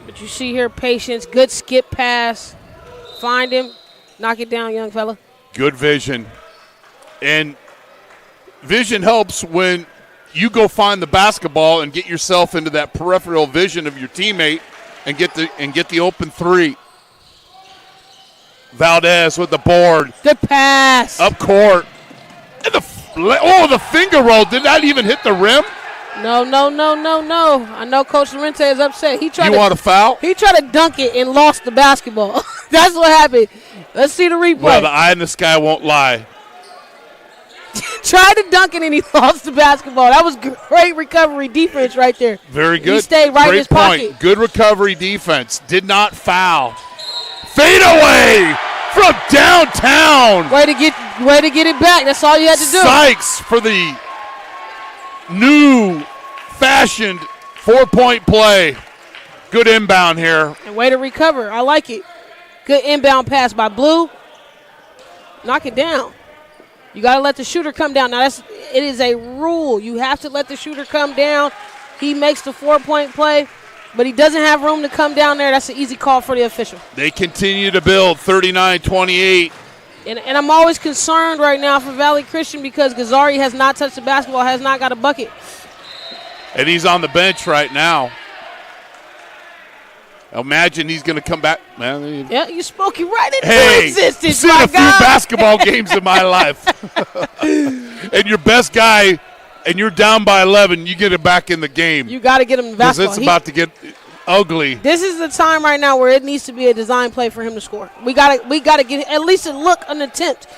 But you see here patience. Good skip pass. Find him. Knock it down, young fella. Good vision. And vision helps when you go find the basketball and get yourself into that peripheral vision of your teammate and get the open 3. Valdez with the board. Good pass. Up court. And the finger roll. Did that even hit the rim? No. I know Coach Lorente is upset. You want a foul? He tried to dunk it and lost the basketball. That's what happened. Let's see the replay. Well, the eye in the sky won't lie. Tried to dunk it and he lost the basketball. That was great recovery defense right there. Very good. He stayed right in his point. pocket. Good recovery defense. Did not foul. Fade away from downtown. Way to get it back. That's all you had to do. Sykes for the new fashioned 4-point play. Good inbound here. And way to recover. I like it. Good inbound pass by Blue. Knock it down. You got to let the shooter come down. Now, it is a rule. You have to let the shooter come down. He makes the 4-point play, but he doesn't have room to come down there. That's an easy call for the official. They continue to build 39-28. And I'm always concerned right now for Valley Christian because Gazzari has not touched the basketball, has not got a bucket. And he's on the bench right now. Imagine he's going to come back. Man, yeah, you spoke it right into existence. I've seen a few basketball games in my life. And your best guy, and you're down by 11, you get him back in the game. You got to get him in basketball. Because it's about to get ugly. This is the time right now where it needs to be a design play for him to score. We got to get at least an attempt.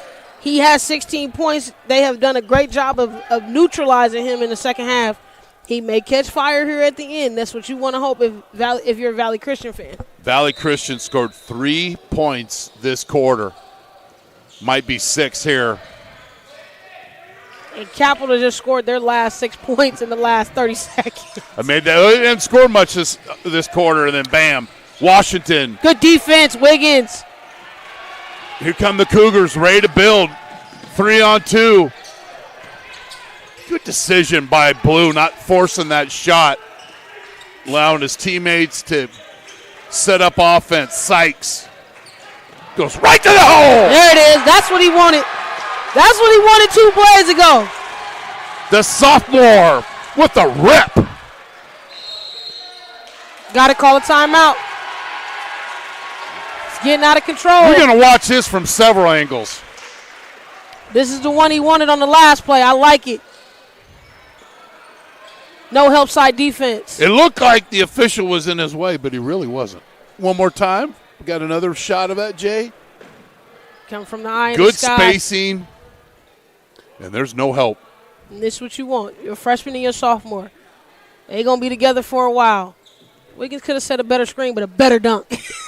He has 16 points. They have done a great job of neutralizing him in the second half. He may catch fire here at the end. That's what you want to hope if you're a Valley Christian fan. Valley Christian scored 3 points this quarter. Might be 6 here. And Capital just scored their last 6 points in the last 30 seconds. They didn't score much this quarter, and then bam, Washington. Good defense, Wiggins. Here come the Cougars, ready to build. 3-on-2. Good decision by Blue, not forcing that shot. Allowing his teammates to set up offense. Sykes goes right to the hole. There it is. That's what he wanted. That's what he wanted 2 plays ago. The sophomore with the rip. Got to call a timeout. It's getting out of control. We're going to watch this from several angles. This is the one he wanted on the last play. I like it. No help side defense. It looked like the official was in his way, but he really wasn't. One more time. We got another shot of that, Jay. Come from the eye in Good the sky. spacing. And there's no help. And this is what you want. You're a freshman and you're a sophomore. They're going to be together for a while. Wiggins could have set a better screen, but a better dunk.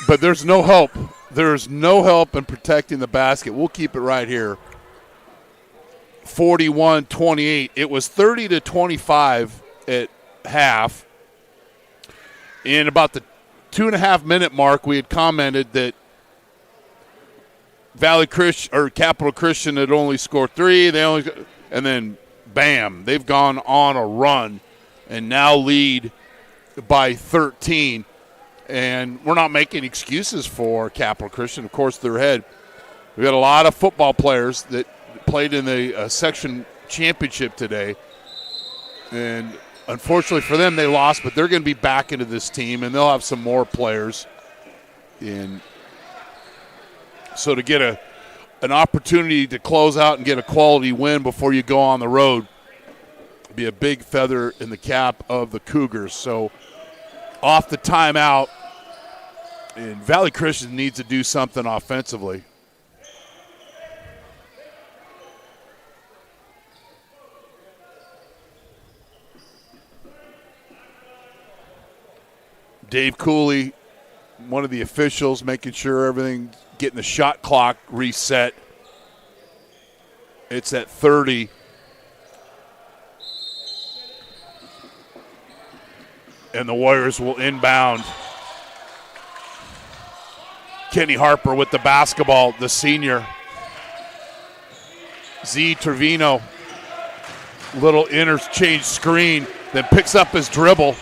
But there's no help. There's no help in protecting the basket. We'll keep it right here. 41-28. It was 30-25 at half. In about the 2.5-minute mark, we had commented that Valley Christian or Capital Christian had only scored 3. And then bam, they've gone on a run and now lead by 13. And we're not making excuses for Capital Christian. Of course, they're ahead. We've got a lot of football players that played in the section championship today. And unfortunately for them, they lost, but they're going to be back into this team, and they'll have some more players. And so to get an opportunity to close out and get a quality win before you go on the road be a big feather in the cap of the Cougars. So off the timeout, and Valley Christian needs to do something offensively. Dave Cooley, one of the officials, making sure everything, getting the shot clock reset. It's at 30. And the Warriors will inbound. Kenny Harper with the basketball, the senior. Z Trevino, little interchange screen, then picks up his dribble.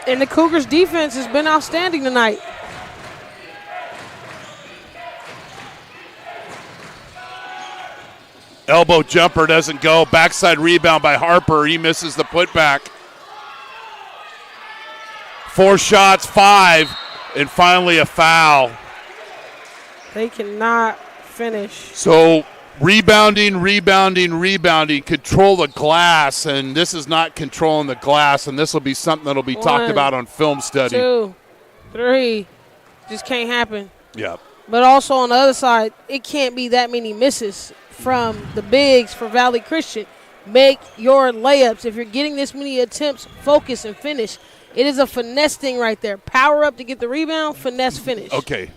And the Cougars' defense has been outstanding tonight. Elbow jumper doesn't go. Backside rebound by Harper. He misses the putback. 4 shots, 5, and finally a foul. They cannot finish. So rebounding. Control the glass, and this is not controlling the glass, and this will be something that will be talked about on film study. 2, 3. Just can't happen. Yeah. But also on the other side, it can't be that many misses from the bigs for Valley Christian. Make your layups. If you're getting this many attempts, focus and finish. It is a finesse thing right there. Power up to get the rebound, finesse finish. Okay.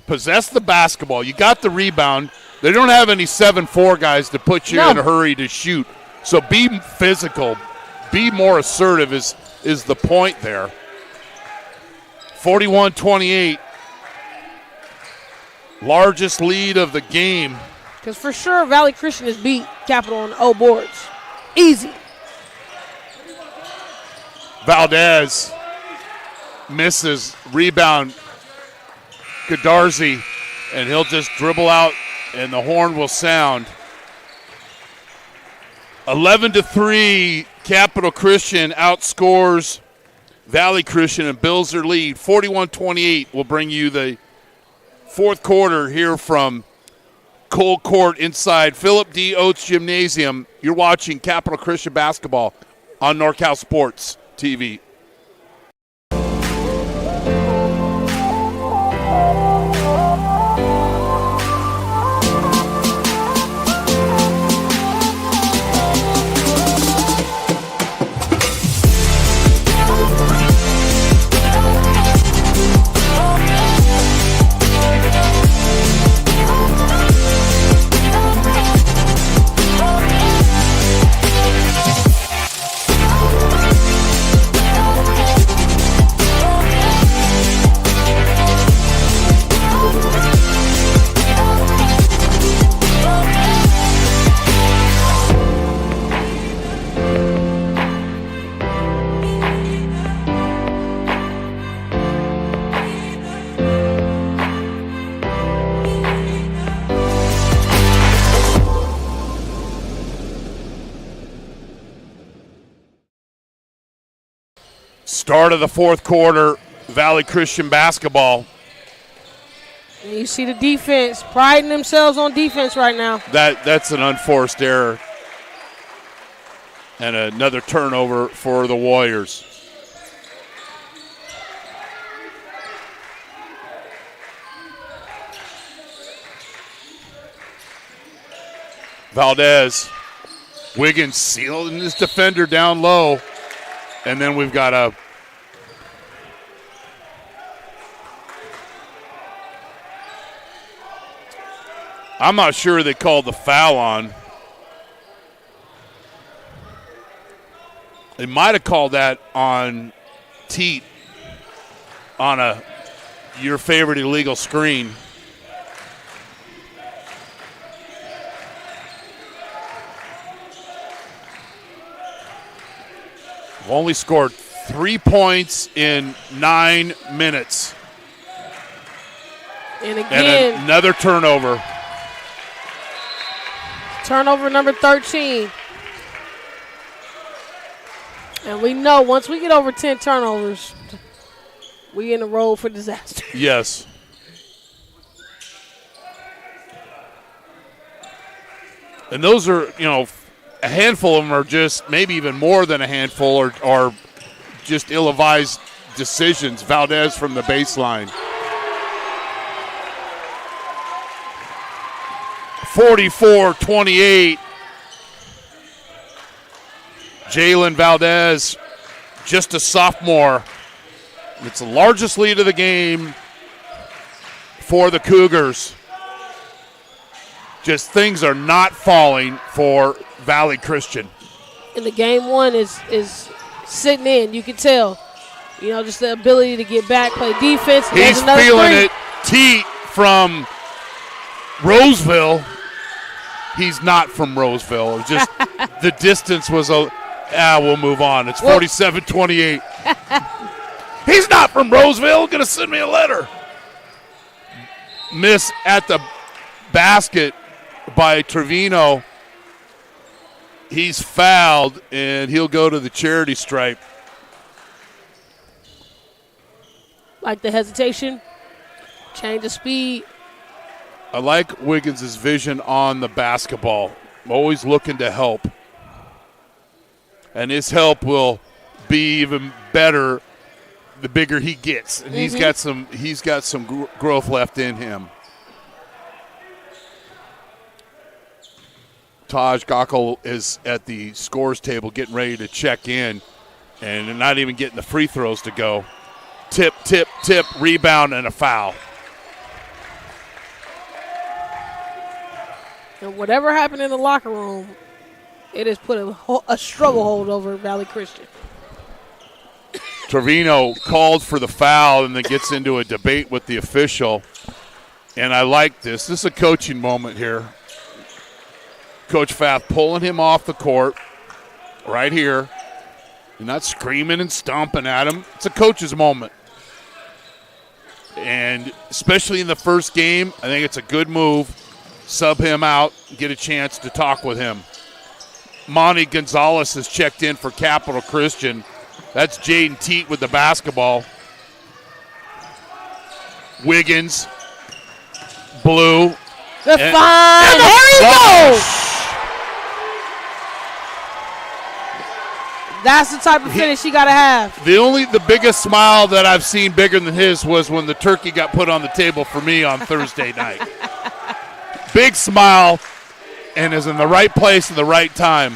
Possess the basketball. You got the rebound. They don't have any 7'4" guys to put you in a hurry to shoot. So be physical. Be more assertive is the point there. 41-28. Largest lead of the game. Because for sure, Valley Christian has beat Capital on 0 boards. Easy. Valdez misses. Rebound. Godarzi. And he'll just dribble out, and the horn will sound. 11-3, Capital Christian outscores Valley Christian and builds their lead. 41-28 will bring you the fourth quarter here from Cole Court inside Philip D. Oates Gymnasium. You're watching Capital Christian Basketball on NorCal Sports TV. Start of the fourth quarter, Valley Christian basketball. And you see the defense priding themselves on defense right now. That's an unforced error. And another turnover for the Warriors. Valdez. Wiggins sealing his defender down low. And then we've got a I'm not sure they called the foul on. They might have called that on Teat on your favorite illegal screen. Only scored 3 points in 9 minutes. And again, and another turnover. Turnover number 13. And we know once we get over 10 turnovers, we in the road for disaster. Yes. And those are, a handful of them are just maybe even more than a handful or just ill-advised decisions. Valdez from the baseline. 44-28. Jalen Valdez, just a sophomore. It's the largest lead of the game for the Cougars. Just things are not falling for Valley Christian. And the game one is sitting in. You can tell. Just the ability to get back, play defense. He's feeling it. Teat from Roseville. He's not from Roseville. Just the distance was we'll move on. It's 47-28. He's not from Roseville. Going to send me a letter. Miss at the basket by Trevino. He's fouled, and he'll go to the charity stripe. Like the hesitation, change of speed. I like Wiggins' vision on the basketball. Always looking to help. And his help will be even better the bigger he gets. And he's got some growth left in him. Taj Gockel is at the scores table getting ready to check in and not even getting the free throws to go. Tip, rebound, and a foul. And whatever happened in the locker room, it has put a struggle hold over Valley Christian. Trevino called for the foul and then gets into a debate with the official. And I like this. This is a coaching moment here. Coach Pfaff pulling him off the court right here. You're not screaming and stomping at him. It's a coach's moment. And especially in the first game, I think it's a good move. Sub him out, get a chance to talk with him. Monty Gonzalez has checked in for Capital Christian. That's Jaden Teat with the basketball. Wiggins. Blue. Good find. There you go. That's the type of finish you got to have. The biggest smile that I've seen bigger than his was when the turkey got put on the table for me on Thursday night. Big smile, and is in the right place at the right time.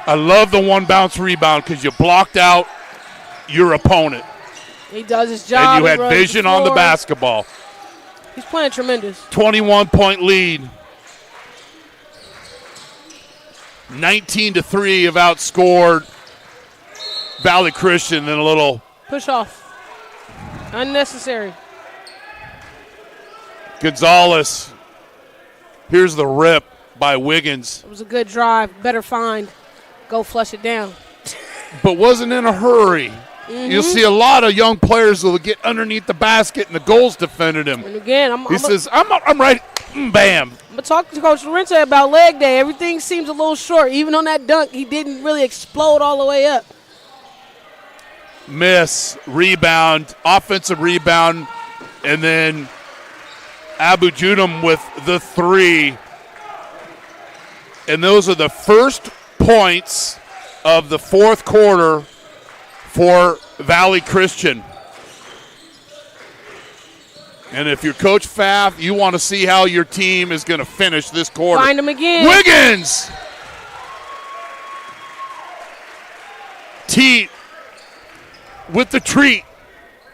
I love the one bounce rebound because you blocked out your opponent. He does his job. And you had vision on the basketball. He's playing tremendous. 21-point lead. 19-3 have outscored Valley Christian in a little push off. Unnecessary. Gonzalez. Here's the rip by Wiggins. It was a good drive. Better find. Go flush it down. But wasn't in a hurry. Mm-hmm. You'll see a lot of young players that will get underneath the basket, and the goals defended him. And again, I'm right. Bam. I'm going to talk to Coach Lorente about leg day. Everything seems a little short. Even on that dunk, he didn't really explode all the way up. Miss, rebound, offensive rebound, and then Abu Judum with the three. And those are the first points of the fourth quarter for Valley Christian. And if you're Coach Pfaff, you want to see how your team is going to finish this quarter. Find him again. Wiggins! Teat with the treat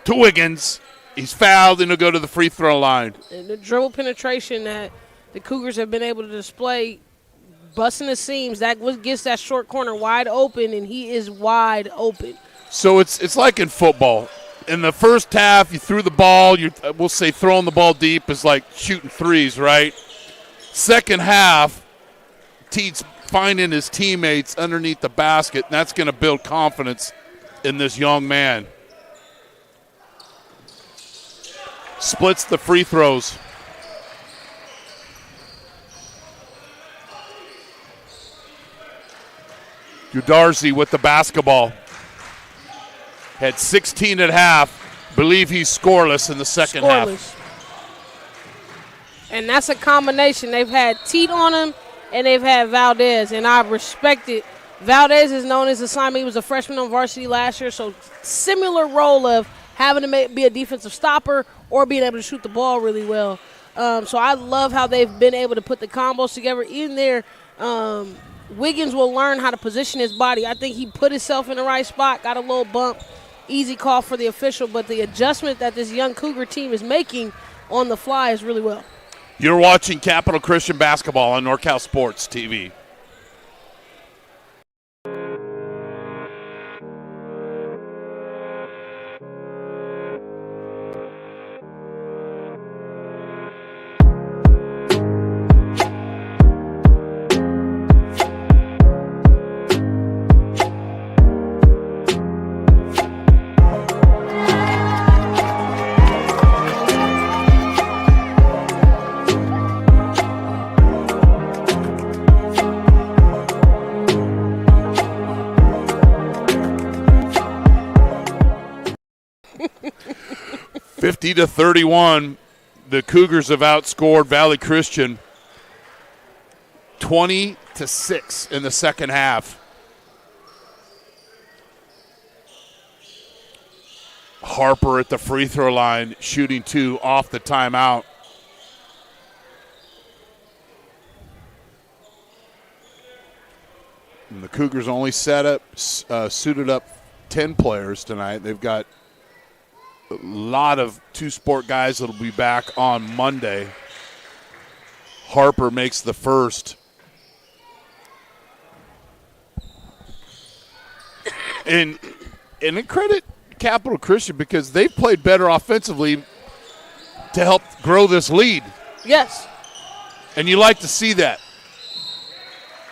to Wiggins. He's fouled and he'll go to the free throw line. And the dribble penetration that the Cougars have been able to display, busting the seams, that gets that short corner wide open, and he is wide open. So it's like in football. In the first half, you threw the ball. We'll say throwing the ball deep is like shooting threes, right? Second half, Teat's finding his teammates underneath the basket, and that's going to build confidence in this young man. Splits the free throws. Udarzi with the basketball. Had 16 at half. Believe he's scoreless in the second half. And that's a combination. They've had Teat on him, and they've had Valdez, and I respect it. Valdez is known as assignment. He was a freshman on varsity last year, so similar role of having to be a defensive stopper or being able to shoot the ball really well. So I love how they've been able to put the combos together. In there, Wiggins will learn how to position his body. I think he put himself in the right spot, got a little bump. Easy call for the official, but the adjustment that this young Cougar team is making on the fly is really well. You're watching Capital Christian Basketball on NorCal Sports TV. To 31, the Cougars have outscored Valley Christian 20-6 in the second half. Harper at the free throw line, shooting two off the timeout. And the Cougars only suited up 10 players tonight. They've got a lot of two-sport guys that will be back on Monday. Harper makes the first. And I credit Capital Christian because they've played better offensively to help grow this lead. Yes. And you like to see that.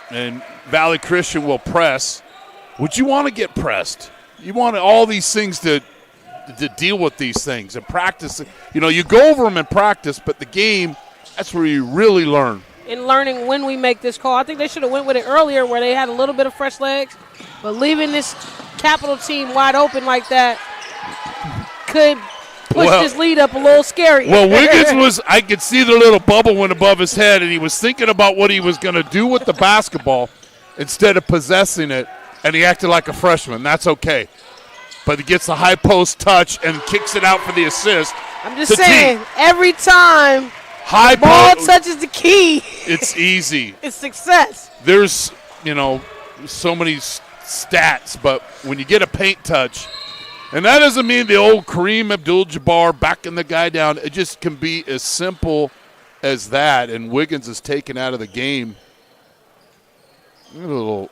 And Valley Christian will press. Would you want to get pressed? You want all these things to deal with these things and practice. You know, you go over them in practice, but the game, that's where you really learn. in learning when we make this call. I think they should have went with it earlier where they had a little bit of fresh legs, but leaving this Capital team wide open like that could push this lead up a little scary. Well, Wiggins I could see the little bubble went above his head, and he was thinking about what he was going to do with the basketball instead of possessing it, and he acted like a freshman. That's okay. But he gets the high post touch and kicks it out for the assist. I'm just saying, every time the ball touches the key, it's easy. It's success. There's, so many stats, but when you get a paint touch, and that doesn't mean the old Kareem Abdul-Jabbar backing the guy down. It just can be as simple as that, and Wiggins is taken out of the game. A little.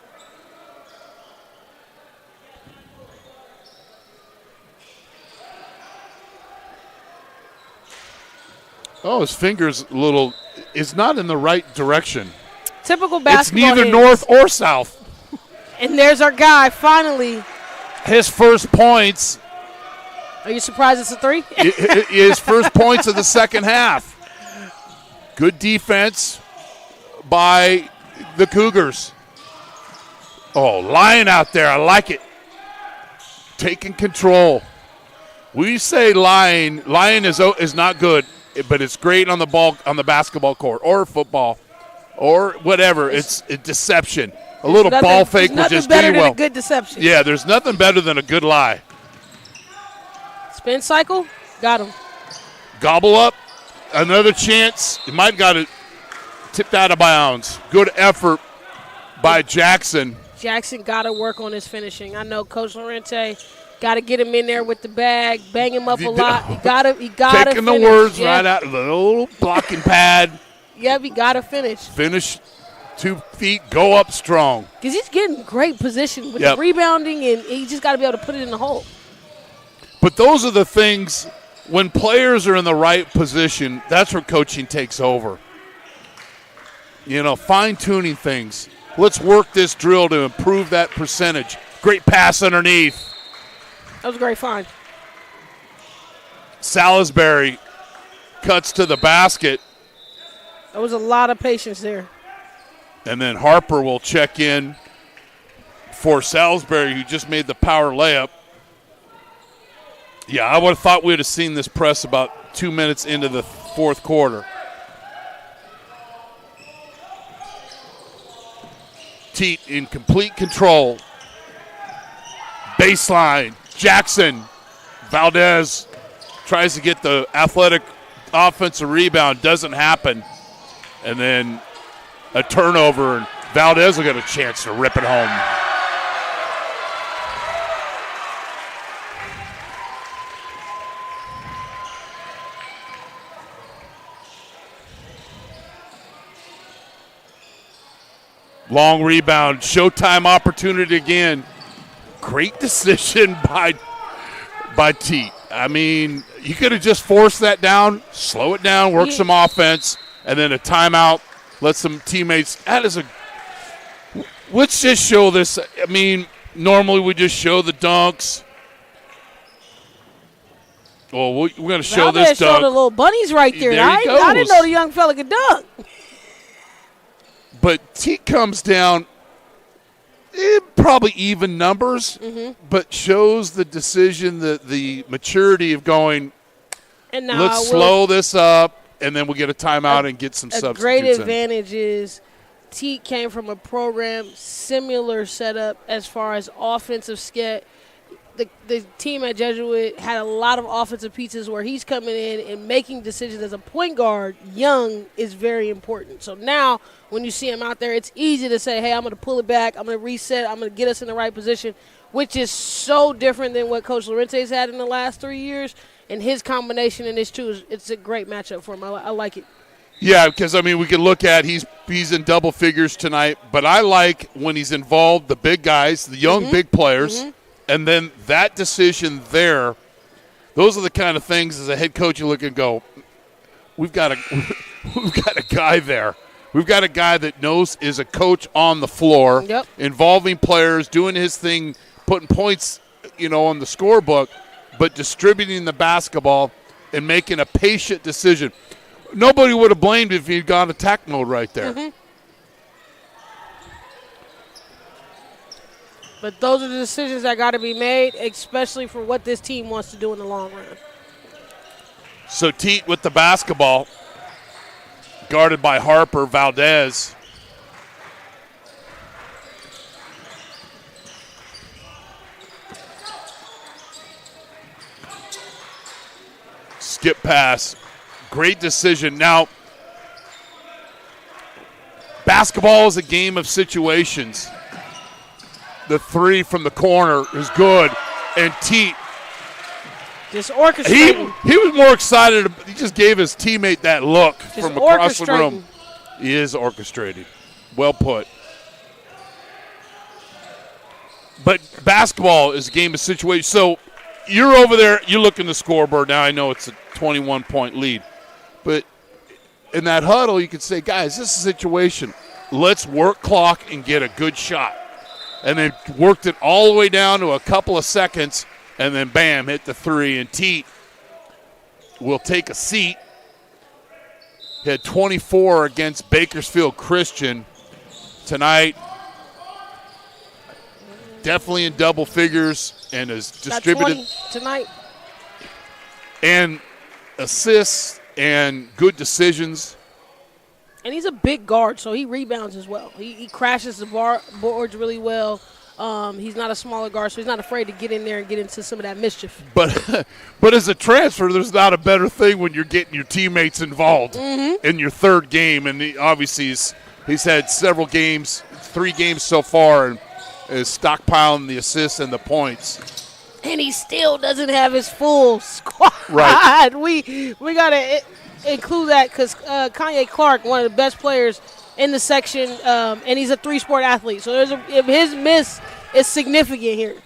Oh, his finger's is not in the right direction. Typical basketball. It's neither north or south. And there's our guy, finally. His first points. Are you surprised it's a three? His first points of the second half. Good defense by the Cougars. Oh, Lyon out there. I like it. Taking control. We say Lyon is not good, but it's great on the basketball court or football or whatever. It's a deception. A little ball fake will just do well. Nothing better than a good deception. Yeah, there's nothing better than a good lie. Spin cycle, got him. Gobble up, another chance. He might have got it tipped out of bounds. Good effort by Jackson. Jackson got to work on his finishing. I know Coach Lorente got to get him in there with the bag, bang him up a lot. He got to taking the words right out of the little blocking pad. Yep, he got to finish. Finish 2 feet, go up strong. Because he's getting great position with the rebounding, and he just got to be able to put it in the hole. But those are the things, when players are in the right position, that's where coaching takes over. Fine-tuning things. Let's work this drill to improve that percentage. Great pass underneath. That was a great find. Salisbury cuts to the basket. There was a lot of patience there. And then Harper will check in for Salisbury, who just made the power layup. Yeah, I would have thought we would have seen this press about 2 minutes into the fourth quarter. Teat in complete control. Baseline. Jackson. Valdez tries to get the athletic offensive rebound. Doesn't happen. And then a turnover, and Valdez will get a chance to rip it home. Long rebound, showtime opportunity again. Great decision by Teat. I mean, you could have just forced that down, slow it down, work some offense, and then a timeout, let some teammates. Let's just show this. I mean, normally we just show the dunks. Well, we're going to show this dunk. Showed the little bunnies right there. There he goes. I didn't know the young fella could dunk. But Teat comes down, probably even numbers, but shows the decision, the maturity of going, and now let's slow this up, and then we'll get a timeout and get some substitutes. A great advantage is Teat came from a program, similar setup as far as offensive sketch. The team at Jesuit had a lot of offensive pieces where he's coming in and making decisions as a point guard. Young is very important. So now when you see him out there, it's easy to say, hey, I'm going to pull it back. I'm going to reset. I'm going to get us in the right position, which is so different than what Coach Lorente's had in the last 3 years. And his combination in this, too, it's a great matchup for him. I like it. Yeah, because, I mean, we can look at he's in double figures tonight. But I like when he's involved the big guys, the young big players. And then that decision there, those are the kind of things as a head coach you look and go, we've got a guy there. We've got a guy that knows is a coach on the floor, involving players, doing his thing, putting points, on the scorebook, but distributing the basketball and making a patient decision. nobody would have blamed if he'd gone attack mode right there. Mm-hmm. But those are the decisions that got to be made, especially for what this team wants to do in the long run. So Teat with the basketball, guarded by Harper. Valdez. Skip pass. Great decision. Now, basketball is a game of situations. The three from the corner is good. And Teat, just orchestrating. He was more excited. He just gave his teammate that look from across the room. He is orchestrating. Well put. But basketball is a game of situations. So you're over there. You look in the scoreboard. Now I know it's a 21-point lead. But in that huddle, you could say, guys, this is a situation. Let's work clock and get a good shot. And they worked it all the way down to a couple of seconds, and then, bam, hit the three. And Teat will take a seat. He had 24 against Bakersfield Christian tonight. Definitely in double figures and is distributed. 20 tonight. And assists and good decisions. And he's a big guard, so he rebounds as well. He crashes the boards really well. He's not a smaller guard, so he's not afraid to get in there and get into some of that mischief. But as a transfer, there's not a better thing when you're getting your teammates involved in your third game. And obviously he's had several games, 3 games so far, and is stockpiling the assists and the points. And he still doesn't have his full squad. Right. We got to include that because Kanye Clark, one of the best players in the section, and he's a 3-sport athlete. So his miss is significant here.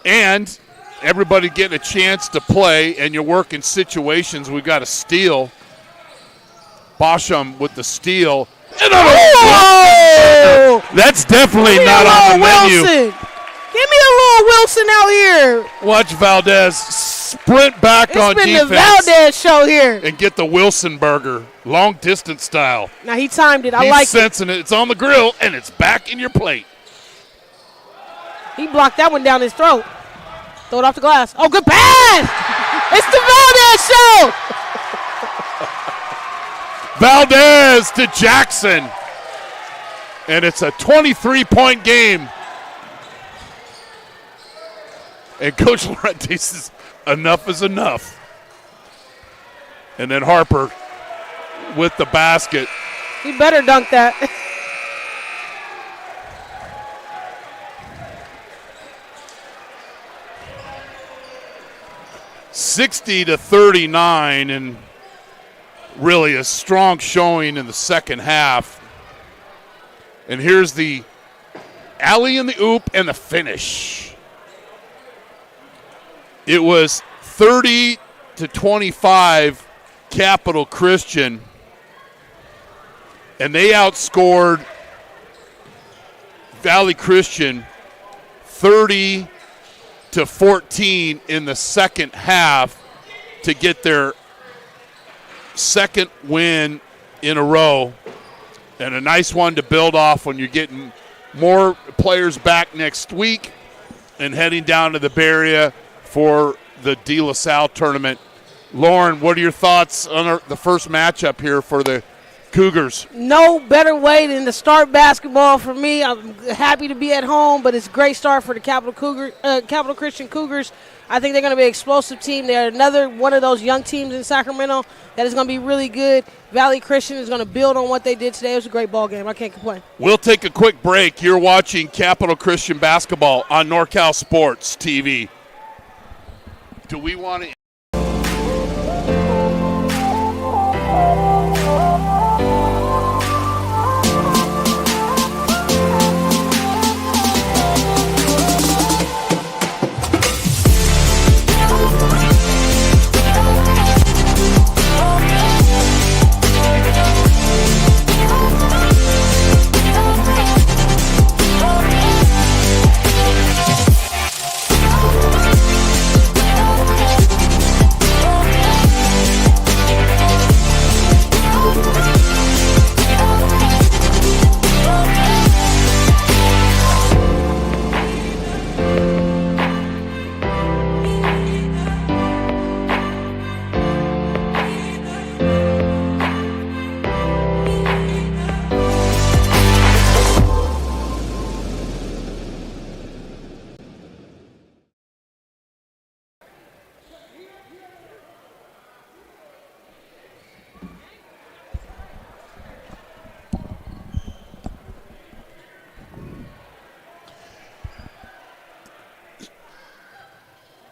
And everybody getting a chance to play, and you're working situations. We've got a steal. Bosham with the steal. Oh! That's definitely not on the menu. Wilson. Give me a little Wilson out here. Watch Valdez sprint back on defense. It's been the Valdez show here. And get the Wilson burger, long distance style. Now he timed it. I He's like sensing it. It's on the grill, and it's back in your plate. He blocked that one down his throat. Throw it off the glass. Oh, good pass. It's the Valdez show. Valdez to Jackson. And it's a 23-point game. And Coach Laurentiis says, enough is enough. And then Harper with the basket. He better dunk that. $60-39, and really a strong showing in the second half. And here's the alley in the oop and the finish. It was 30-25 Capital Christian, and they outscored Valley Christian 30-14 in the second half to get their second win in a row, and a nice one to build off when you're getting more players back next week and heading down to the Bay Area for the De La Salle tournament. Lauren, what are your thoughts on the first matchup here for the Cougars? No better way than to start basketball for me. I'm happy to be at home, but it's a great start for the Capital Christian Cougars. I think they're going to be an explosive team. They're another one of those young teams in Sacramento that is going to be really good. Valley Christian is going to build on what they did today. It was a great ball game. I can't complain. We'll take a quick break. You're watching Capital Christian basketball on NorCal Sports TV. Do we want to...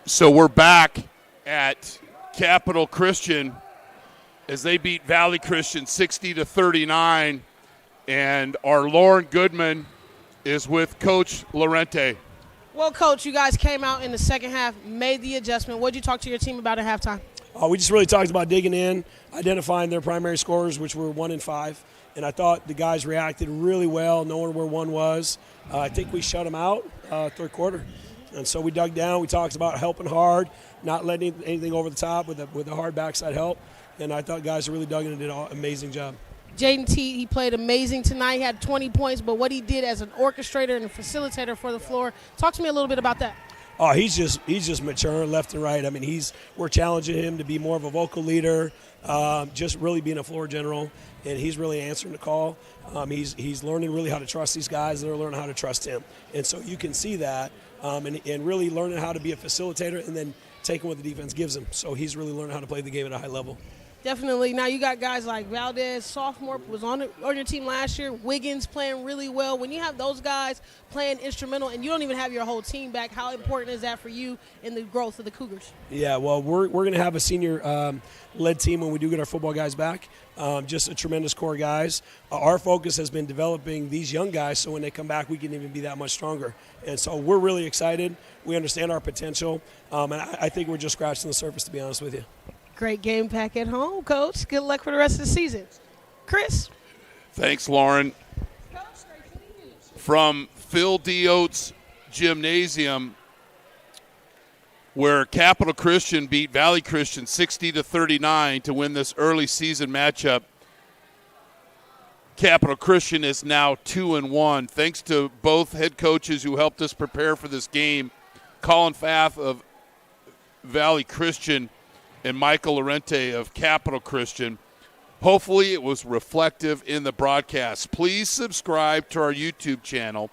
So we're back at Capital Christian as they beat Valley Christian 60-39, and our Lauren Goodman is with Coach Lorente. Well, Coach, you guys came out in the second half, made the adjustment. What did you talk to your team about at halftime? We just really talked about digging in, identifying their primary scorers, which were 1 and 5. And I thought the guys reacted really well, knowing where one was. I think we shut them out third quarter. And so we dug down. We talked about helping hard, not letting anything over the top with a hard backside help. And I thought guys really dug in and did an amazing job. Jaden T, he played amazing tonight. He had 20 points, but what he did as an orchestrator and a facilitator for the floor, talk to me a little bit about that. Oh, he's just maturing left and right. I mean, we're challenging him to be more of a vocal leader, just really being a floor general, and he's really answering the call. He's learning really how to trust these guys. They're learning how to trust him, and so you can see that, and really learning how to be a facilitator, and then taking what the defense gives him. So he's really learning how to play the game at a high level. Definitely. Now you got guys like Valdez, sophomore, was on your team last year. Wiggins playing really well. When you have those guys playing instrumental and you don't even have your whole team back, how important is that for you in the growth of the Cougars? Yeah, well, we're going to have a senior-led team when we do get our football guys back. Just a tremendous core of guys. Our focus has been developing these young guys so when they come back we can even be that much stronger. And so we're really excited. We understand our potential, and I think we're just scratching the surface, to be honest with you. Great game pack at home, Coach. Good luck for the rest of the season. Chris? Thanks, Lauren. From Phil D. Oates Gymnasium, where Capital Christian beat Valley Christian 60-39 to win this early season matchup. Capital Christian is now 2-1. Thanks to both head coaches who helped us prepare for this game, Colin Fath of Valley Christian and Michael Lorente of Capital Christian. Hopefully it was reflective in the broadcast. Please subscribe to our YouTube channel,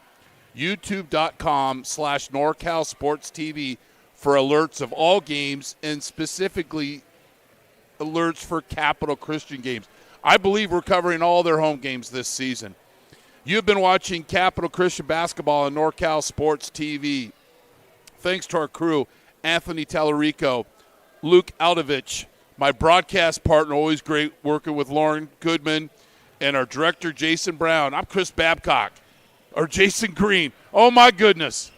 youtube.com/NorCalSportsTV, for alerts of all games and specifically alerts for Capital Christian games. I believe we're covering all their home games this season. You've been watching Capital Christian basketball on NorCal Sports TV. Thanks to our crew, Anthony Tallarico, Luke Aldovich, my broadcast partner, always great working with Lauren Goodman, and our director, Jason Brown. I'm Chris Babcock, or Jason Green. Oh, my goodness.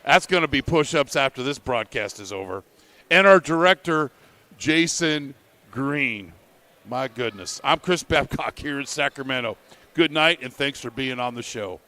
That's going to be push-ups after this broadcast is over. And our director, Jason Green. My goodness. I'm Chris Babcock here in Sacramento. Good night, and thanks for being on the show.